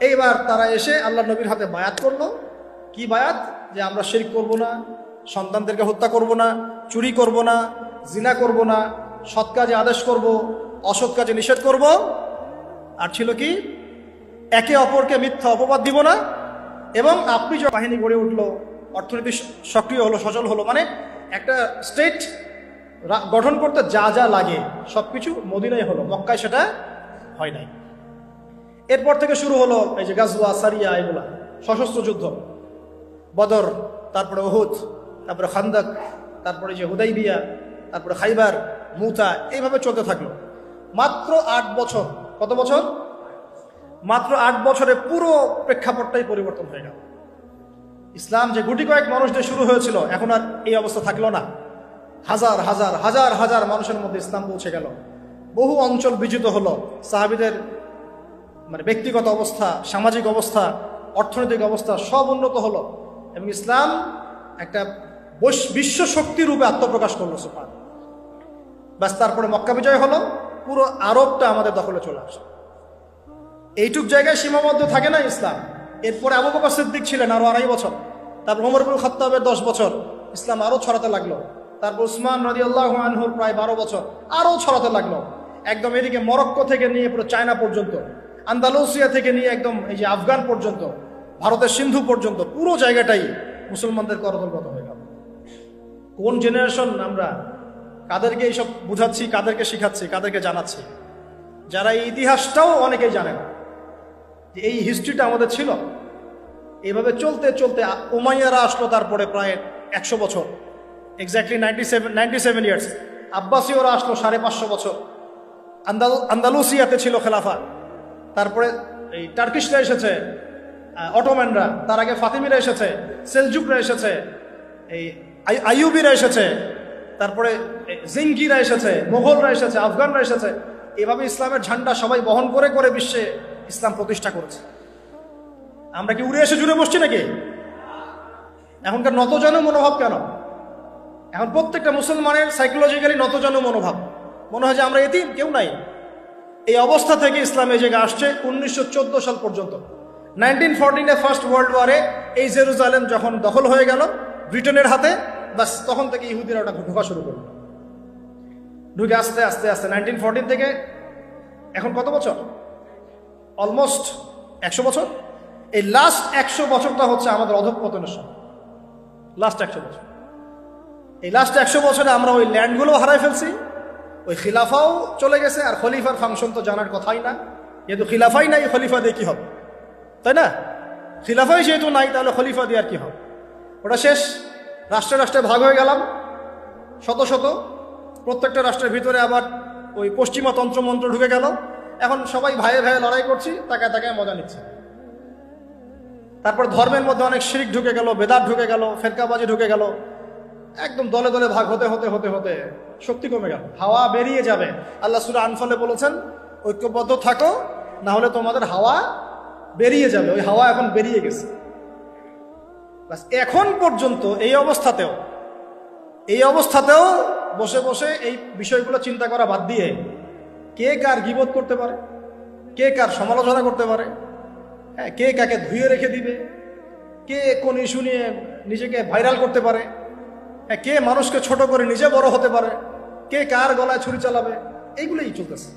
এইবার তারা এসে আল্লাহ নবীর হাতে বায়াত করলো। কি বায়াত? যে আমরা শিরক করব না, সন্তানদেরকে হত্যা করব না, চুরি করব না, জিনা করব না, সৎ কাজে আদেশ করব, অসৎ কাজে নিষেধ করব। আর ছিল কি? একে অপরকে মিথ্যা অপবাদ দিব না। এবং আপনি যে বাহিনী গড়ে উঠলো, অর্থনীতি সক্রিয় হলো, সচল হলো, মানে একটা স্টেট গঠন করতে যা যা লাগে সবকিছু মদিনায় হলো, মক্কায় সেটা হয় নাই। এরপর থেকে শুরু হলো এই যে গাজওয়া, সারিয়া, এগুলা সশস্ত্র যুদ্ধ। বদর, তারপরে উহুদ, তারপরে খান্দক, তারপরে যে হুদাইবিয়া, তারপরে খাইবার, মুতা, এইভাবে চলতে থাকলো। মাত্র 8 বছর। কত বছর? মাত্র 8 বছরে পুরো প্রেক্ষাপটটাই পরিবর্তন হয়ে গেল। ইসলাম যে গুটি কয়েক মানুষ দিয়ে শুরু হয়েছিল, এখন আর এই অবস্থা থাকলো না। হাজার হাজার হাজার হাজার মানুষের মধ্যে ইসলাম পৌঁছে গেল। বহু অঞ্চল বিজিত হলো। সাহাবীদের মানে ব্যক্তিগত অবস্থা, সামাজিক অবস্থা, অর্থনৈতিক অবস্থা সব উন্নত হলো এবং ইসলাম একটা বিশ্ব শক্তি রূপে আত্মপ্রকাশ করলো। সুবহানাল্লাহ। ব্যাস, তারপরে মক্কা বিজয় হলো, পুরো আরবটা আমাদের দখলে চলে আসে। এইটুক জায়গায় সীমাবদ্ধ থাকে না ইসলাম। এরপরে আবু বকর সিদ্দিক ছিলেন আরো 2.5 বছর, তারপর ওমর ইবনে খাত্তাবের 10 বছর, ইসলাম আরো ছড়াতে লাগলো। তারপর উসমান রাদিয়াল্লাহু আনহুর প্রায় 12 বছর, আরো ছড়াতে লাগলো। একদম এদিকে মরক্কো থেকে নিয়ে পুরো চায়না পর্যন্ত, আন্দালুসিয়া থেকে নিয়ে একদম এই যে আফগান পর্যন্ত, ভারতের সিন্ধু পর্যন্ত পুরো জায়গাটাই মুসলমানদের করতলগত হয়ে গেল। কোন জেনারেশন আমরা! কাদেরকে এইসব বুঝাচ্ছি, কাদেরকে শিখাচ্ছি, কাদেরকে জানাচ্ছি, যারা এই ইতিহাসটাও অনেকেই জানে না যে এই হিস্ট্রিটা আমাদের ছিল। এইভাবে চলতে চলতে উমাইয়ারা আসলো, তারপরে প্রায় 100 বছর, এক্স্যাক্টলি 97 ইয়ার্স। আব্বাসীয়রা আসলো 550 বছর। আন্দালুসিয়াতে ছিল খেলাফা, তারপরে এই টার্কিশরা এসেছে, অটোম্যানরা, তার আগে ফাতিমিরা এসেছে, সেলজুকরা এসেছে, এই আইয়ুবিরা এসেছে, তারপরে জিঙ্গিরা এসেছে, মোগলরা এসেছে, আফগানরা এসেছে। এভাবে ইসলামের ঝান্ডা সবাই বহন করে করে বিশ্বে ইসলাম প্রতিষ্ঠা করেছে। আমরা কি উড়ে এসে জুড়ে বসছি নাকি? এখনকার নতজন মনোভাব কেন? এখন প্রত্যেকটা মুসলমানের সাইকোলজিক্যালি নতজন মনোভাব, মনে হয় যে আমরা এতিম, কেউ নাই। এই অবস্থা থেকে ইসলাম এই জায়গায় আসছে 1914 সাল পর্যন্ত। 1914 ফার্স্ট ওয়ার্ল্ড ওয়ারে এই জেরুজালেম যখন দখল হয়ে গেল ব্রিটেনের হাতে, বাস তখন থেকে ইহুদিরা ওটা ঢোকা শুরু করলো। ঢুকে আস্তে আস্তে আস্তে 1914 থেকে এখন কত বছর? অলমোস্ট 100 বছর। এই লাস্ট 100 বছরটা হচ্ছে আমাদের অধঃপতনের সময়। লাস্ট 100 বছর, এই লাস্ট 100 বছরে আমরা ওই ল্যান্ডগুলো হারাই ফেলছি, ওই খিলাফাও চলে গেছে, আর খলিফার ফাংশন তো জানার কথাই না। যেহেতু খিলাফাই নাই, খলিফা দিয়ে কি হবে, তাই না? খিলাফাই যেহেতু নাই, তাহলে খলিফা দিয়ে আর কি হবে? ওটা শেষ। রাষ্ট্রে রাষ্ট্রে ভাগ হয়ে গেলাম, শত শত, প্রত্যেকটা রাষ্ট্রের ভিতরে আবার ওই পশ্চিমা তন্ত্রমন্ত্র ঢুকে গেল। এখন সবাই ভাইয়ে ভাইয়ে লড়াই করছি, তাকায় তাকায় মজা নিচ্ছে। তারপর ধর্মের মধ্যে অনেক শিরক ঢুকে গেল, বেদাত ঢুকে গেল, ফেরকাবাজি ঢুকে গেল, একদম দলে দলে ভাগ হতে হতে হতে হতে শক্তি কমে গেল, হাওয়া বেরিয়ে যাবে। আল্লাহ সূরা আনফালে বলেছেন, ঐক্যবদ্ধ থাকো, না হলে তোমাদের হাওয়া বেরিয়ে যাবে। ওই হাওয়া এখন বেরিয়ে গেছে। বাস এখন পর্যন্ত এই অবস্থাতেও বসে বসে এই বিষয়গুলো চিন্তা করা বাদ দিয়ে কে কার গীবত করতে পারে, কে কার সমালোচনা করতে পারে, হ্যাঁ, কে কাকে ধুয়ে রেখে দিবে, কে কোন ইস্যু নিয়ে নিজেকে ভাইরাল করতে পারে, হ্যাঁ, কে মানুষকে ছোট করে নিজে বড় হতে পারে, কে কার গলায় ছুরি চালাবে, এইগুলোই চলতেছে।